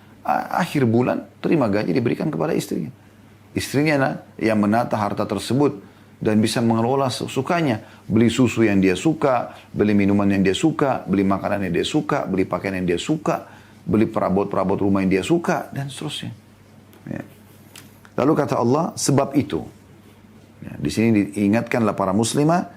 akhir bulan terima gaji diberikan kepada istrinya. Istrinya yang menata harta tersebut dan bisa mengelola sukanya. Beli susu yang dia suka, beli minuman yang dia suka, beli makanan yang dia suka, beli pakaian yang dia suka, beli perabot-perabot rumah yang dia suka, dan seterusnya. Ya. Lalu kata Allah, sebab itu. Ya, di sini diingatkanlah para muslimah,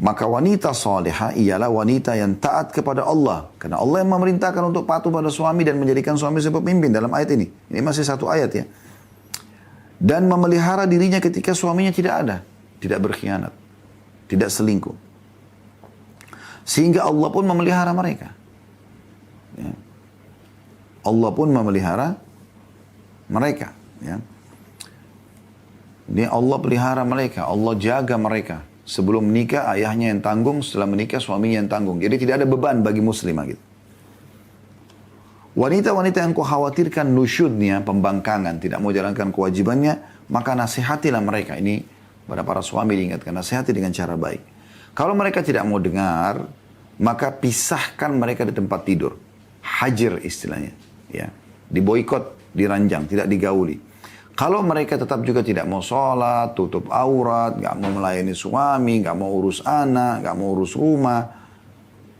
maka wanita salihah ialah wanita yang taat kepada Allah. Karena Allah yang memerintahkan untuk patuh pada suami dan menjadikan suami sebagai pemimpin dalam ayat ini. Ini masih 1 ayat ya. Dan memelihara dirinya ketika suaminya tidak ada. Tidak berkhianat. Tidak selingkuh. Sehingga Allah pun memelihara mereka. Ya. Allah pun memelihara mereka. Ya. Ini Allah pelihara mereka. Allah jaga mereka. Sebelum menikah ayahnya yang tanggung, setelah menikah suaminya yang tanggung. Jadi tidak ada beban bagi muslimah gitu. Wanita-wanita yang kau khawatirkan nusyudnya, pembangkangan, tidak mau jalankan kewajibannya, maka nasihatilah mereka. Ini pada para suami diingatkan, nasihati dengan cara baik. Kalau mereka tidak mau dengar, maka pisahkan mereka di tempat tidur. Hajar istilahnya. Ya. Diboikot, diranjang, tidak digauli. Kalau mereka tetap juga tidak mau sholat, tutup aurat, gak mau melayani suami, gak mau urus anak, gak mau urus rumah,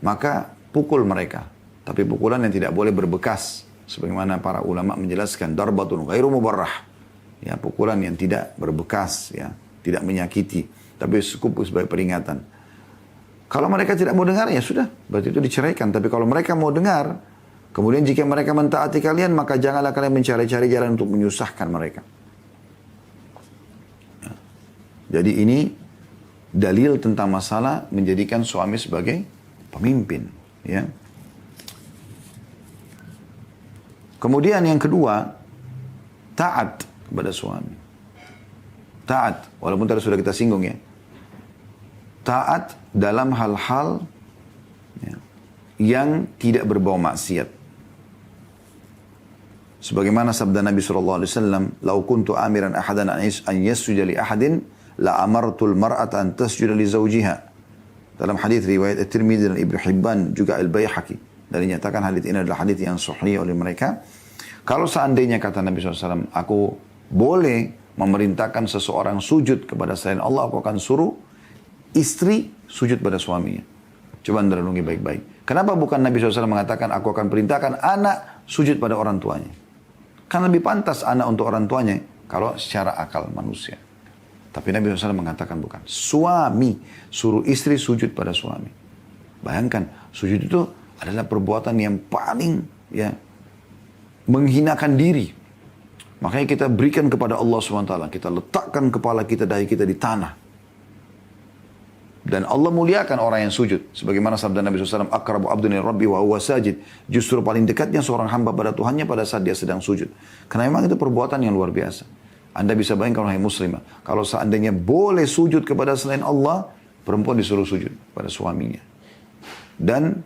maka pukul mereka. Tapi pukulan yang tidak boleh berbekas. Sebagaimana para ulama menjelaskan, darbatun ghairu mubarrah. Ya, pukulan yang tidak berbekas, ya, tidak menyakiti. Tapi cukup sebagai peringatan. Kalau mereka tidak mau dengar, ya sudah, berarti itu diceraikan. Tapi kalau mereka mau dengar, kemudian jika mereka mentaati kalian, maka janganlah kalian mencari-cari jalan untuk menyusahkan mereka. Ya. Jadi ini dalil tentang masalah menjadikan suami sebagai pemimpin. Ya. Kemudian yang kedua, taat kepada suami. Taat, walaupun tadi sudah kita singgung ya. Taat dalam hal-hal ya, yang tidak berbau maksiat. Sebagaimana sabda Nabi SAW, "Lau kuntu amiran ahadan an yasjuda li ahadin, la amartul mar'ata an tasjuda li zawjiha." Dalam hadis riwayat At-Tirmidzi dan Ibnu Hibban juga Al-Baihaqi. Dan dinyatakan hadis ini adalah hadis yang sahih oleh mereka. Kalau seandainya kata Nabi SAW, aku boleh memerintahkan seseorang sujud kepada selain Allah, aku akan suruh istri sujud pada suaminya. Coba anda renungi baik-baik. Kenapa bukan Nabi SAW mengatakan, aku akan perintahkan anak sujud pada orang tuanya? Kan lebih pantas anak untuk orang tuanya kalau secara akal manusia. Tapi Nabi SAW mengatakan bukan. Suami suruh istri sujud pada suami. Bayangkan, sujud itu adalah perbuatan yang paling ya menghinakan diri. Makanya kita berikan kepada Allah SWT. Kita letakkan kepala kita, dahi kita di tanah. Dan Allah muliakan orang yang sujud. Sebagaimana sabda Nabi SAW, akrabu abdun rabbi wa huwa sajid. Justru paling dekatnya seorang hamba pada Tuhannya pada saat dia sedang sujud. Karena memang itu perbuatan yang luar biasa. Anda bisa bayangkan wahai muslimah. Kalau seandainya boleh sujud kepada selain Allah, perempuan disuruh sujud pada suaminya. Dan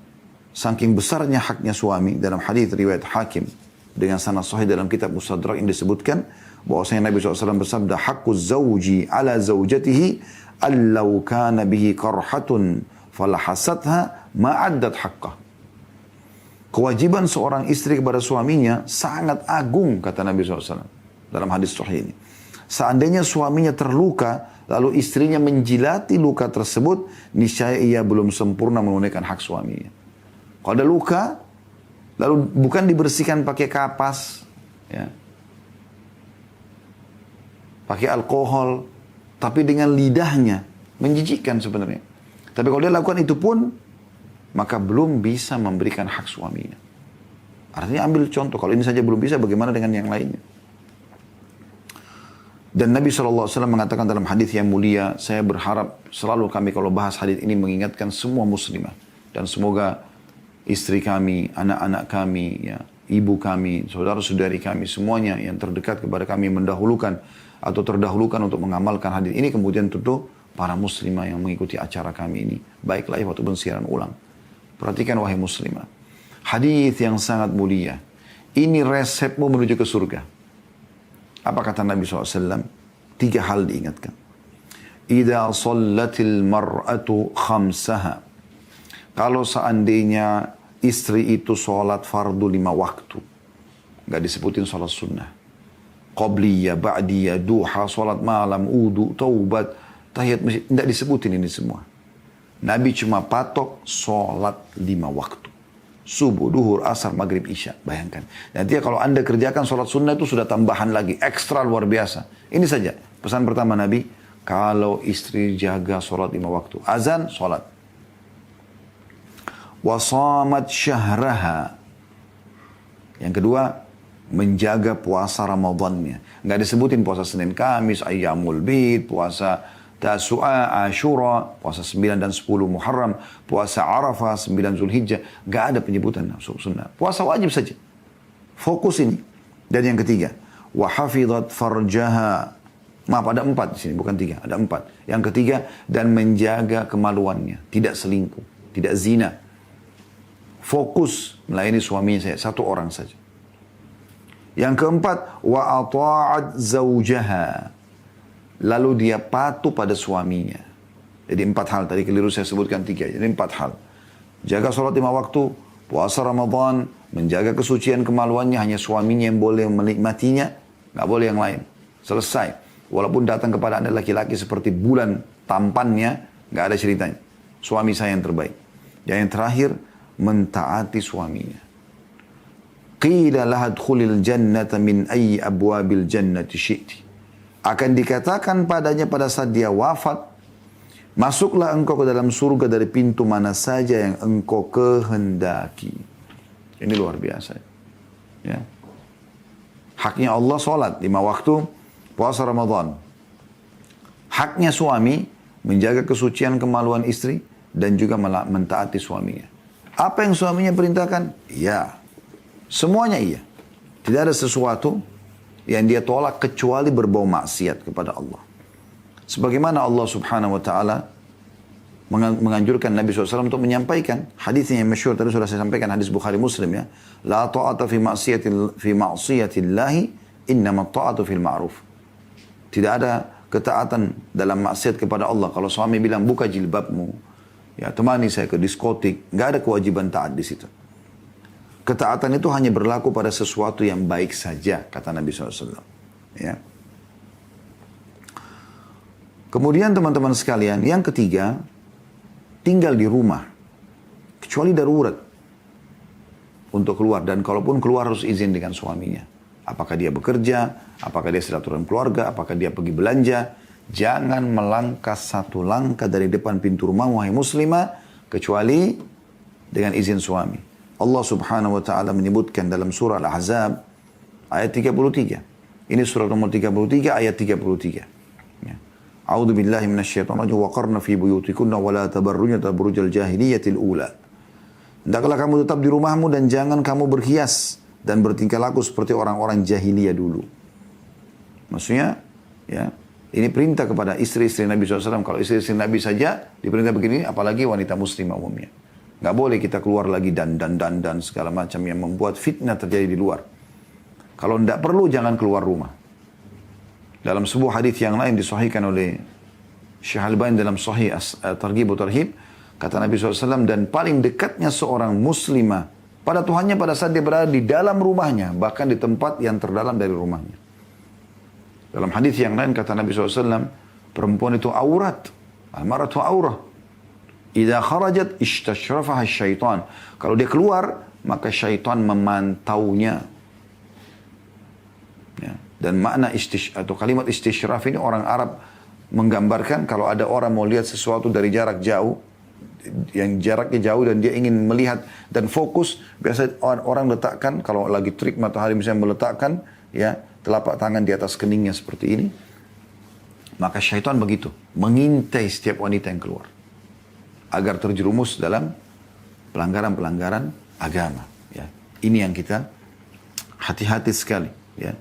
saking besarnya haknya suami dalam hadis riwayat Hakim dengan sanad sahih dalam kitab Mustadrak yang disebutkan bahwasanya Nabi SAW bersabda, haqquz zawji ala zawjatihi allau kana bihi qarhatun falahasatha ma'addat haqqah. Kewajiban seorang istri kepada suaminya sangat agung, kata Nabi SAW dalam hadis sahih ini. Seandainya suaminya terluka, lalu istrinya menjilati luka tersebut, niscaya ia belum sempurna menunaikan hak suaminya. Kalau ada luka, lalu bukan dibersihkan pakai kapas, ya, pakai alkohol, tapi dengan lidahnya, menjijikkan sebenarnya. Tapi kalau dia lakukan itu pun, maka belum bisa memberikan hak suaminya. Artinya ambil contoh, kalau ini saja belum bisa, bagaimana dengan yang lainnya? Dan Nabi SAW mengatakan dalam hadis yang mulia, saya berharap selalu kami kalau bahas hadis ini mengingatkan semua muslimah. Dan semoga istri kami, anak-anak kami, ya, ibu kami, saudara-saudari kami, semuanya yang terdekat kepada kami mendahulukan atau terdahulukan untuk mengamalkan hadis ini. Kemudian tentu para muslimah yang mengikuti acara kami ini, baik live ataupun siaran ulang. Perhatikan wahai muslimah, hadis yang sangat mulia. Ini resepmu menuju ke surga. Apa kata Nabi SAW? 3 hal diingatkan. Idza sallatil mar'atu khamsaha. Kalau seandainya istri itu sholat fardu 5 waktu. Nggak disebutin sholat sunnah. Qabliyah, ba'diyah, duha, sholat malam, udu, taubat, tahiyat masjid. Nggak disebutin ini semua. Nabi cuma patok sholat 5 waktu. Subuh, duhur, asar, maghrib, isya. Bayangkan. Nanti kalau anda kerjakan sholat sunnah itu sudah tambahan lagi. Ekstra luar biasa. Ini saja. Pesan pertama Nabi. Kalau istri jaga sholat 5 waktu. Azan, sholat. Wasamat syahraha. Yang kedua, menjaga puasa Ramadannya. Nggak disebutin puasa Senin Kamis, Ayyamul Bid, puasa Tasu'a, Ashura, puasa 9 dan 10 Muharram, puasa Arafah, 9 Zulhijjah. Nggak ada penyebutan sunnah. Puasa wajib saja. Fokus ini. Dan yang ketiga, wahafidhat farjaha. Maaf, ada 4 di sini, bukan 3, ada 4. Yang ketiga, dan menjaga kemaluannya. Tidak selingkuh, tidak zina. Fokus melayani suaminya saya, 1 orang saja. Yang keempat, wa ata'at zawjaha. Lalu dia patuh pada suaminya. Jadi 4 hal, tadi keliru saya sebutkan 3, jadi 4 hal. Jaga sholat 5 waktu, puasa Ramadan, menjaga kesucian kemaluannya, hanya suaminya yang boleh menikmatinya, nggak boleh yang lain. Selesai. Walaupun datang kepada anda laki-laki seperti bulan tampannya, nggak ada ceritanya. Suami saya yang terbaik. Dan yang terakhir, mentaati suaminya. Qila laha dkhulil jannata min ayyi abwabil jannati syi'ti. Akan dikatakan padanya pada saat dia wafat, masuklah engkau ke dalam surga dari pintu mana saja yang engkau kehendaki. Ini luar biasa. Ya. Haknya Allah sholat 5 waktu, puasa Ramadan. Haknya suami menjaga kesucian kemaluan istri dan juga mentaati suaminya. Apa yang suaminya perintahkan? Ya. Semuanya iya. Tidak ada sesuatu yang dia tolak kecuali berbau maksiat kepada Allah. Sebagaimana Allah Subhanahu wa taala menganjurkan Nabi SAW untuk menyampaikan hadisnya yang masyhur tadi sudah saya sampaikan, hadis Bukhari Muslim ya. La ta'ata fi ma'siyatillahi innama ta'atu fil ma'ruf. Tidak ada ketaatan dalam maksiat kepada Allah. Kalau suami bilang buka jilbabmu, ya temani saya ke diskotik, nggak ada kewajiban taat di situ. Ketaatan itu hanya berlaku pada sesuatu yang baik saja, kata Nabi SAW. Ya. Kemudian teman-teman sekalian, yang ketiga, tinggal di rumah. Kecuali darurat untuk keluar. Dan kalaupun keluar harus izin dengan suaminya. Apakah dia bekerja, apakah dia silaturahmi keluarga, apakah dia pergi belanja. Jangan melangkah 1 langkah dari depan pintu rumah, wahai muslimah, kecuali dengan izin suami. Allah Subhanahu wa taala menyebutkan dalam surah Al-Ahzab ayat 33. Ini surah nomor 33 ayat 33. Ya. A'udzu billahi minasyaitonir rajim wa qarna fi buyutikunna wa la tabarrujna tabarrujal jahiliyatil ula. Hendaklah kamu tetap di rumahmu dan jangan kamu berhias dan bertingkah laku seperti orang-orang jahiliyah dulu. Maksudnya, ya, ini perintah kepada istri-istri Nabi SAW. Kalau istri-istri Nabi saja diperintah begini, apalagi wanita muslimah umumnya. Nggak boleh kita keluar lagi dan segala macam yang membuat fitnah terjadi di luar. Kalau tidak perlu, jangan keluar rumah. Dalam sebuah hadis yang lain disahihkan oleh Syekh Al-Albani dalam Sahih Targhib wa Tarhib, kata Nabi SAW, dan paling dekatnya seorang muslimah pada Tuhannya pada saat dia berada di dalam rumahnya, bahkan di tempat yang terdalam dari rumahnya. Dalam hadis yang lain kata Nabi SAW, perempuan itu aurat, al-mar'atu aurah. Idza kharajat istashrafaha syaitan. Kalau dia keluar, maka syaitan memantaunya. Ya. Dan makna atau kalimat istishraf ini orang Arab menggambarkan kalau ada orang mau lihat sesuatu dari jarak jauh, yang jaraknya jauh dan dia ingin melihat dan fokus, biasa orang letakkan, kalau lagi terik matahari misalnya meletakkan ya telapak tangan di atas keningnya seperti ini, maka syaitan begitu, mengintai setiap wanita yang keluar agar terjerumus dalam pelanggaran-pelanggaran agama. Ya. Ini yang kita hati-hati sekali. Ya.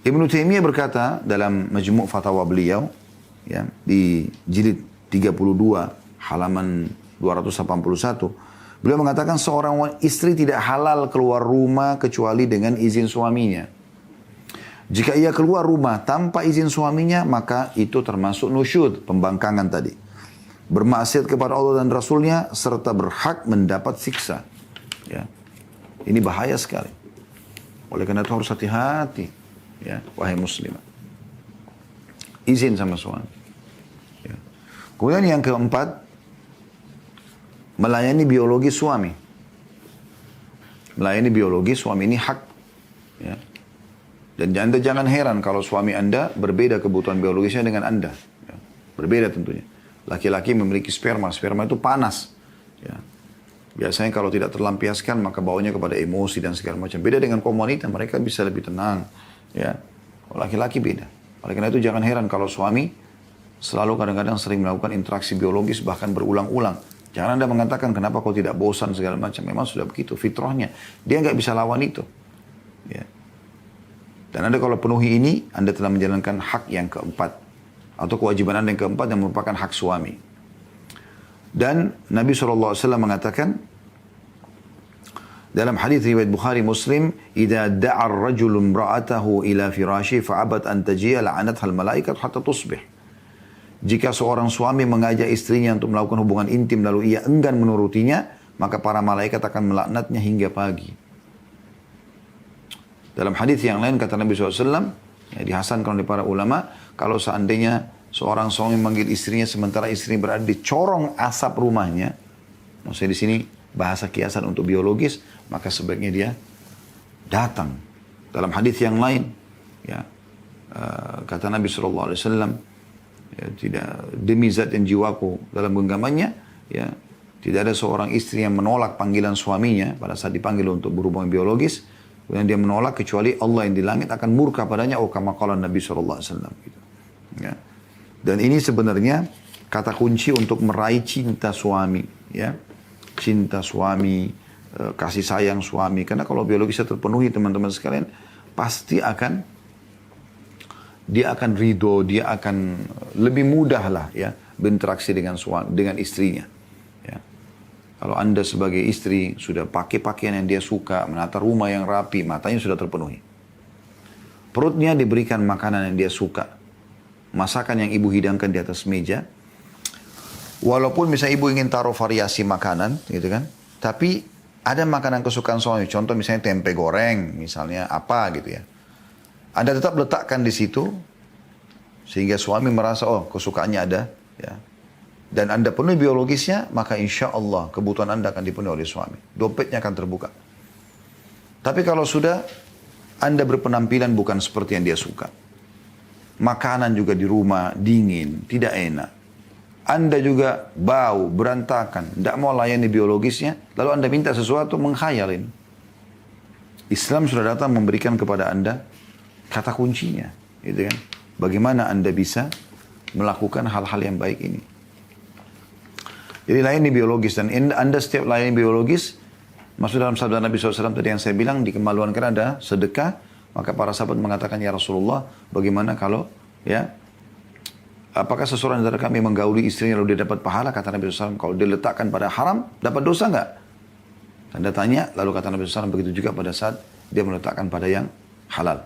Ibnu Taimiyah berkata dalam Majmu' Fatawa beliau, ya, di jilid 32 halaman 281, beliau mengatakan seorang istri tidak halal keluar rumah kecuali dengan izin suaminya. Jika ia keluar rumah tanpa izin suaminya, maka itu termasuk nusyud, pembangkangan tadi. Bermaksiat kepada Allah dan Rasulnya, serta berhak mendapat siksa. Ya. Ini bahaya sekali. Oleh karena itu harus hati-hati. Ya, wahai muslimah. Izin sama suami. Ya. Kemudian yang keempat, melayani biologi suami. Melayani biologi suami ini hak. Ya. Dan Anda jangan heran kalau suami Anda berbeda kebutuhan biologisnya dengan Anda. Ya. Berbeda tentunya. Laki-laki memiliki sperma. Sperma itu panas. Ya. Biasanya kalau tidak terlampiaskan maka bawanya kepada emosi dan segala macam. Beda dengan kaum wanita, mereka bisa lebih tenang. Ya, laki-laki beda. Oleh karena itu jangan heran kalau suami selalu kadang-kadang sering melakukan interaksi biologis bahkan berulang-ulang. Jangan Anda mengatakan kenapa kau tidak bosan segala macam. Memang sudah begitu fitrahnya. Dia nggak bisa lawan itu. Ya. Dan Anda kalau penuhi ini, Anda telah menjalankan hak yang keempat atau kewajiban Anda yang keempat yang merupakan hak suami. Dan Nabi SAW mengatakan dalam hadis riwayat Bukhari Muslim, "Idza da'a ar-rajulu imra'atahu ila firashihi fa'abat an taji'a la'anatha al-malaikat hatta tusbih." Jika seorang suami mengajak istrinya untuk melakukan hubungan intim lalu ia enggan menurutinya, maka para malaikat akan melaknatnya hingga pagi. Dalam hadis yang lain kata Nabi SAW, ya, dihasankan oleh para ulama, kalau seandainya seorang suami memanggil istrinya sementara istrinya berada di corong asap rumahnya, maksudnya di sini bahasa kiasan untuk biologis, maka sebaiknya dia datang. Dalam hadis yang lain, ya, kata Nabi SAW, ya, tidak demi zat yang jiwaku dalam genggamannya, ya, tidak ada seorang istri yang menolak panggilan suaminya pada saat dipanggil untuk berhubungan biologis, kemudian dia menolak kecuali Allah yang di langit akan murka padanya, kama qala Nabi SAW. Gitu. Ya. Dan ini sebenarnya kata kunci untuk meraih cinta suami, ya. Cinta suami, kasih sayang suami. Karena kalau biologisnya terpenuhi teman-teman sekalian, pasti dia akan ridho, dia akan lebih mudah lah ya berinteraksi dengan suami, dengan istrinya. Ya. Kalau Anda sebagai istri sudah pakai pakaian yang dia suka, menata rumah yang rapi, matanya sudah terpenuhi. Perutnya diberikan makanan yang dia suka, masakan yang ibu hidangkan di atas meja. Walaupun misalnya ibu ingin taruh variasi makanan, gitu kan, tapi ada makanan kesukaan suami, contoh misalnya tempe goreng, misalnya apa gitu ya. Anda tetap letakkan di situ, sehingga suami merasa, oh kesukaannya ada, ya. Dan Anda penuhi biologisnya, maka insya Allah kebutuhan Anda akan dipenuhi oleh suami. Dompetnya akan terbuka. Tapi kalau sudah Anda berpenampilan bukan seperti yang dia suka, makanan juga di rumah dingin, tidak enak, Anda juga bau, berantakan, tidak mau layani biologisnya, lalu Anda minta sesuatu, menghayalin. Islam sudah datang memberikan kepada Anda kata kuncinya, gitu kan? Bagaimana Anda bisa melakukan hal-hal yang baik ini? Jadi layani biologis, dan Anda setiap layani biologis, maksud dalam sabda Nabi SAW tadi yang saya bilang, di kemaluan karena ada sedekah, maka para sahabat mengatakan, ya Rasulullah, bagaimana kalau ya apakah seseorang antara kami menggauli istrinya lalu dia dapat pahala? Kata Nabi SAW, kalau dia letakkan pada haram, dapat dosa nggak? Tanda tanya, lalu kata Nabi SAW, begitu juga pada saat dia meletakkan pada yang halal.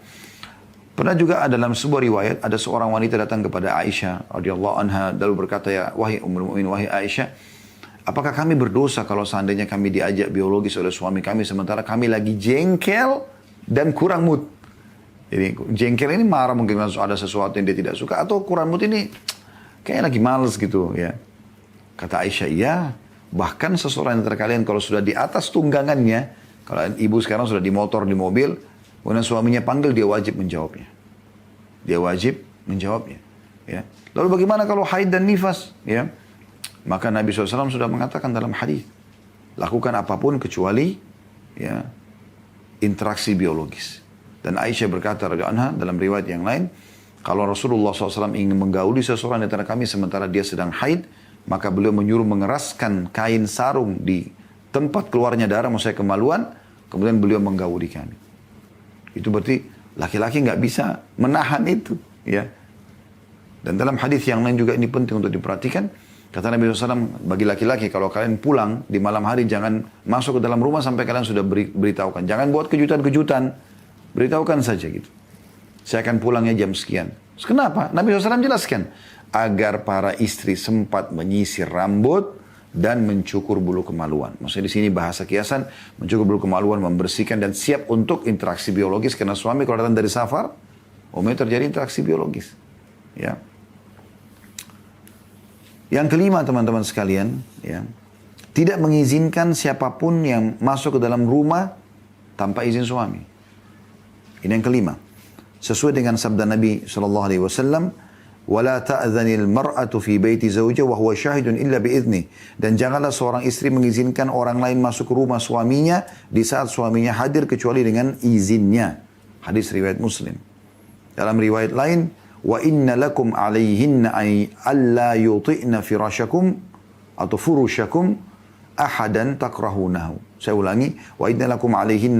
Pernah juga dalam sebuah riwayat, ada seorang wanita datang kepada Aisyah radhiyallahu anha, lalu berkata, ya wahai Ummul Mukminin, wahai Aisyah, apakah kami berdosa kalau seandainya kami diajak biologis oleh suami kami, sementara kami lagi jengkel dan kurang mood? Jadi jengkel ini marah mungkin ada sesuatu yang dia tidak suka, atau kurang mood ini kayak lagi males gitu ya. Kata Aisyah, iya, bahkan seseorang antara kalian kalau sudah di atas tunggangannya, kalau ibu sekarang sudah di motor, di mobil, kemudian suaminya panggil, dia wajib menjawabnya. Dia wajib menjawabnya. Ya. Lalu bagaimana kalau haid dan nifas? Ya. Maka Nabi SAW sudah mengatakan dalam hadis, lakukan apapun kecuali ya, interaksi biologis. Dan Aisyah berkata radhiyallahu anha dalam riwayat yang lain, kalau Rasulullah SAW ingin menggauli seseorang di antara kami sementara dia sedang haid, maka beliau menyuruh mengeraskan kain sarung di tempat keluarnya darah, maksudnya kemaluan, kemudian beliau menggauli kami. Itu berarti laki-laki nggak bisa menahan itu, ya. Dan dalam hadis yang lain juga ini penting untuk diperhatikan. Kata Nabi SAW, bagi laki-laki kalau kalian pulang di malam hari jangan masuk ke dalam rumah sampai kalian sudah beritahukan. Jangan buat kejutan-kejutan, beritahukan saja gitu. Saya akan pulangnya jam sekian. Kenapa? Nabi SAW jelaskan agar para istri sempat menyisir rambut dan mencukur bulu kemaluan. Maksudnya di sini bahasa kiasan, mencukur bulu kemaluan, membersihkan dan siap untuk interaksi biologis. Karena suami kalau datang dari safar, umumnya terjadi interaksi biologis. Ya. Yang kelima teman-teman sekalian, ya, tidak mengizinkan siapapun yang masuk ke dalam rumah tanpa izin suami. Ini yang kelima. Sesuai dengan sabda Nabi SAW, وَلَا تَأْذَنِ الْمَرْأَةُ فِي بَيْتِ زَوْجَهَا وَهُوَ شَاهِدٌ إِلَّا بِإِذْنِهِ. Dan janganlah seorang istri mengizinkan orang lain masuk ke rumah suaminya di saat suaminya hadir kecuali dengan izinnya. Hadis riwayat Muslim. Dalam riwayat lain, وَإِنَّ لَكُمْ عَلَيْهِنَّ أَلَّا يُطِئْنَ فِرَاشَكُمْ atau فُرُوشَكُمْ أَحَدًا تَكْرَهُونَهُ. Saya ulangi, وَإِنَّ لَكُمْ عَلَيْهِنَّ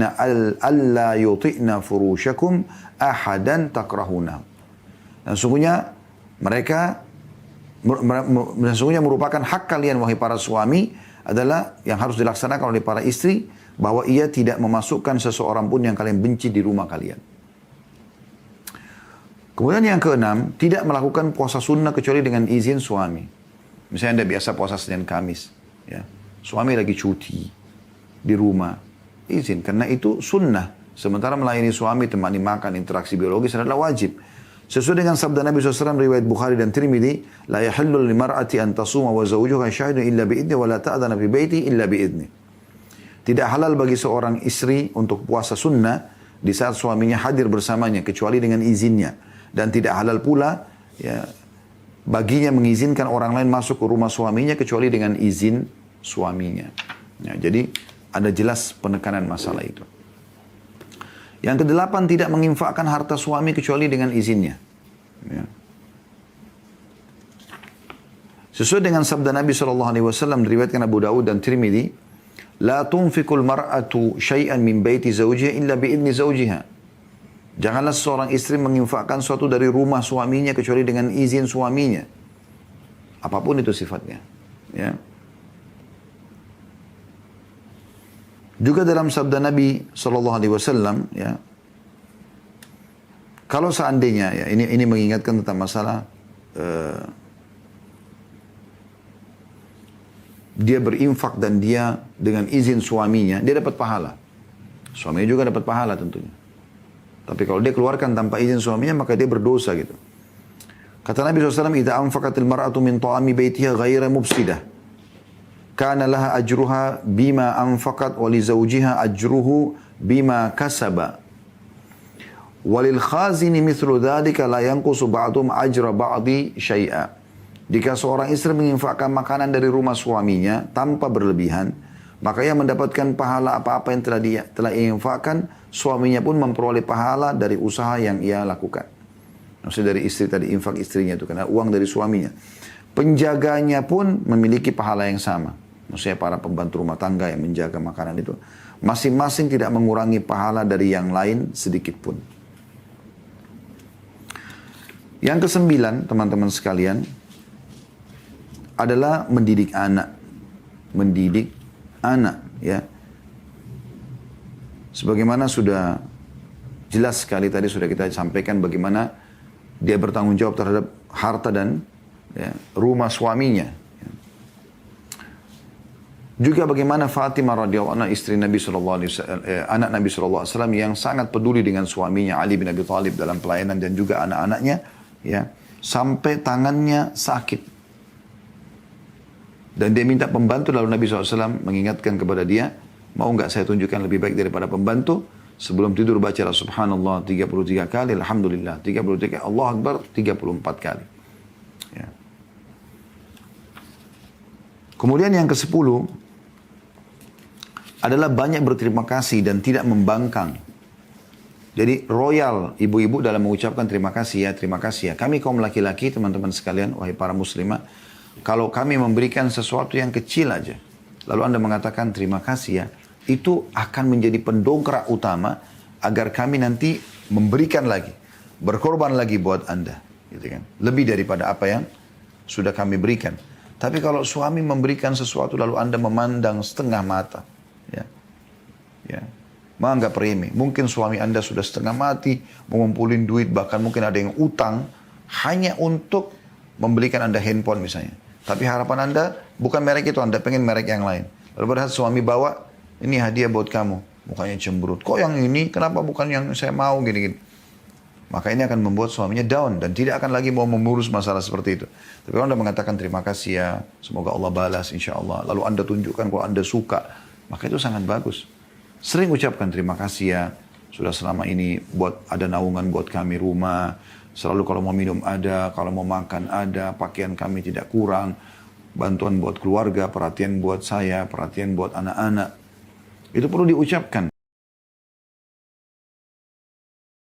أَلَّا يُطِئْنَ فُرُوشَكُمْ أَحَدًا تَكْرَهُونَهُ. Dan sesungguhnya merupakan hak kalian wahai para suami adalah yang harus dilaksanakan oleh para istri, bahwa ia tidak memasukkan seseorang pun yang kalian benci di rumah kalian. Kemudian yang keenam, tidak melakukan puasa sunnah kecuali dengan izin suami. Misalnya Anda biasa puasa Senin Kamis, ya. Suami lagi cuti di rumah, izin, karena itu sunnah. Sementara melayani suami, temani makan, interaksi biologis adalah wajib. Sesuai dengan sabda Nabi SAW riwayat Bukhari dan Tirmidzi, la yahillu limar'ati an tasuma wa zawjuha syahidun illa bi'idni wa la ta'dhana fi baiti illa bi'idni. Tidak halal bagi seorang istri untuk puasa sunnah di saat suaminya hadir bersamanya kecuali dengan izinnya, dan tidak halal pula ya baginya mengizinkan orang lain masuk ke rumah suaminya kecuali dengan izin suaminya. Ya, jadi ada jelas penekanan masalah itu. Yang kedelapan, tidak menginfakkan harta suami kecuali dengan izinnya. Ya. Sesuai dengan sabda Nabi SAW diriwayatkan Abu Dawud dan Tirmidzi, la tunfikul mar'atu syai'an min baiti zawjiha illa bi'idni zawjiha. Janganlah seorang istri menginfakkan sesuatu dari rumah suaminya kecuali dengan izin suaminya. Apapun itu sifatnya. Ya. Juga dalam sabda Nabi SAW, ya, kalau seandainya, ya, ini mengingatkan tentang masalah dia berinfak dan dia dengan izin suaminya, dia dapat pahala. Suaminya juga dapat pahala tentunya. Tapi kalau dia keluarkan tanpa izin suaminya, maka dia berdosa gitu. Kata Nabi SAW, "Idza anfaqatil mar'atu min ta'ami baitiha ghaira mufsidah, kana laha ajruha bima anfaqat wa li zawjiha ajruhu bima kasaba. Walil khazini mithlu dzalika la yanqusu ba'dhum ajra ba'di syai'a." Jika seorang istri menginfakkan makanan dari rumah suaminya tanpa berlebihan, maka ia mendapatkan pahala apa-apa yang telah ia infakkan, suaminya pun memperoleh pahala dari usaha yang ia lakukan. Maksudnya dari istri tadi, infak istrinya itu karena uang dari suaminya. Penjaganya pun memiliki pahala yang sama. Maksudnya para pembantu rumah tangga yang menjaga makanan itu. Masing-masing tidak mengurangi pahala dari yang lain sedikit pun. Yang kesembilan, teman-teman sekalian, adalah mendidik anak. Mendidik anak, ya. Sebagaimana sudah jelas sekali tadi sudah kita sampaikan bagaimana dia bertanggung jawab terhadap harta dan rumah suaminya. Juga bagaimana Fatimah radhiyallahu anha, istri Nabi sallallahu alaihi wasallam, anak Nabi sallallahu alaihi wasallam yang sangat peduli dengan suaminya Ali bin Abi Thalib dalam pelayanan dan juga anak-anaknya, ya, sampai tangannya sakit. Dan dia minta pembantu, lalu Nabi SAW mengingatkan kepada dia, mau nggak saya tunjukkan lebih baik daripada pembantu? Sebelum tidur bacalah subhanallah 33 kali, alhamdulillah 33 kali, Allah Akbar 34 kali. Ya. Kemudian yang ke-10 adalah banyak berterima kasih dan tidak membangkang. Jadi royal ibu-ibu dalam mengucapkan terima kasih ya. Kami kaum laki-laki, teman-teman sekalian, wahai para muslimah, kalau kami memberikan sesuatu yang kecil aja, lalu Anda mengatakan terima kasih ya, itu akan menjadi pendongkrak utama agar kami nanti memberikan lagi, berkorban lagi buat Anda, gitu kan? Lebih daripada apa yang sudah kami berikan. Tapi kalau suami memberikan sesuatu lalu Anda memandang setengah mata, ya, menganggap remeh. Mungkin suami Anda sudah setengah mati, mengumpulin duit, bahkan mungkin ada yang utang hanya untuk membelikan Anda handphone misalnya. Tapi harapan Anda bukan merek itu, Anda pengen merek yang lain. Lalu pada saat suami bawa, ini hadiah buat kamu. Mukanya cemberut. Kok yang ini? Kenapa bukan yang saya mau? Gini-gini. Maka ini akan membuat suaminya down. Dan tidak akan lagi mau mengurus masalah seperti itu. Tapi kalau Anda mengatakan terima kasih ya. Semoga Allah balas insya Allah. Lalu Anda tunjukkan kalau Anda suka. Maka itu sangat bagus. Sering ucapkan terima kasih ya. Sudah selama ini buat ada naungan buat kami rumah. Selalu kalau mau minum ada, kalau mau makan ada, pakaian kami tidak kurang. Bantuan buat keluarga, perhatian buat saya, perhatian buat anak-anak. Itu perlu diucapkan.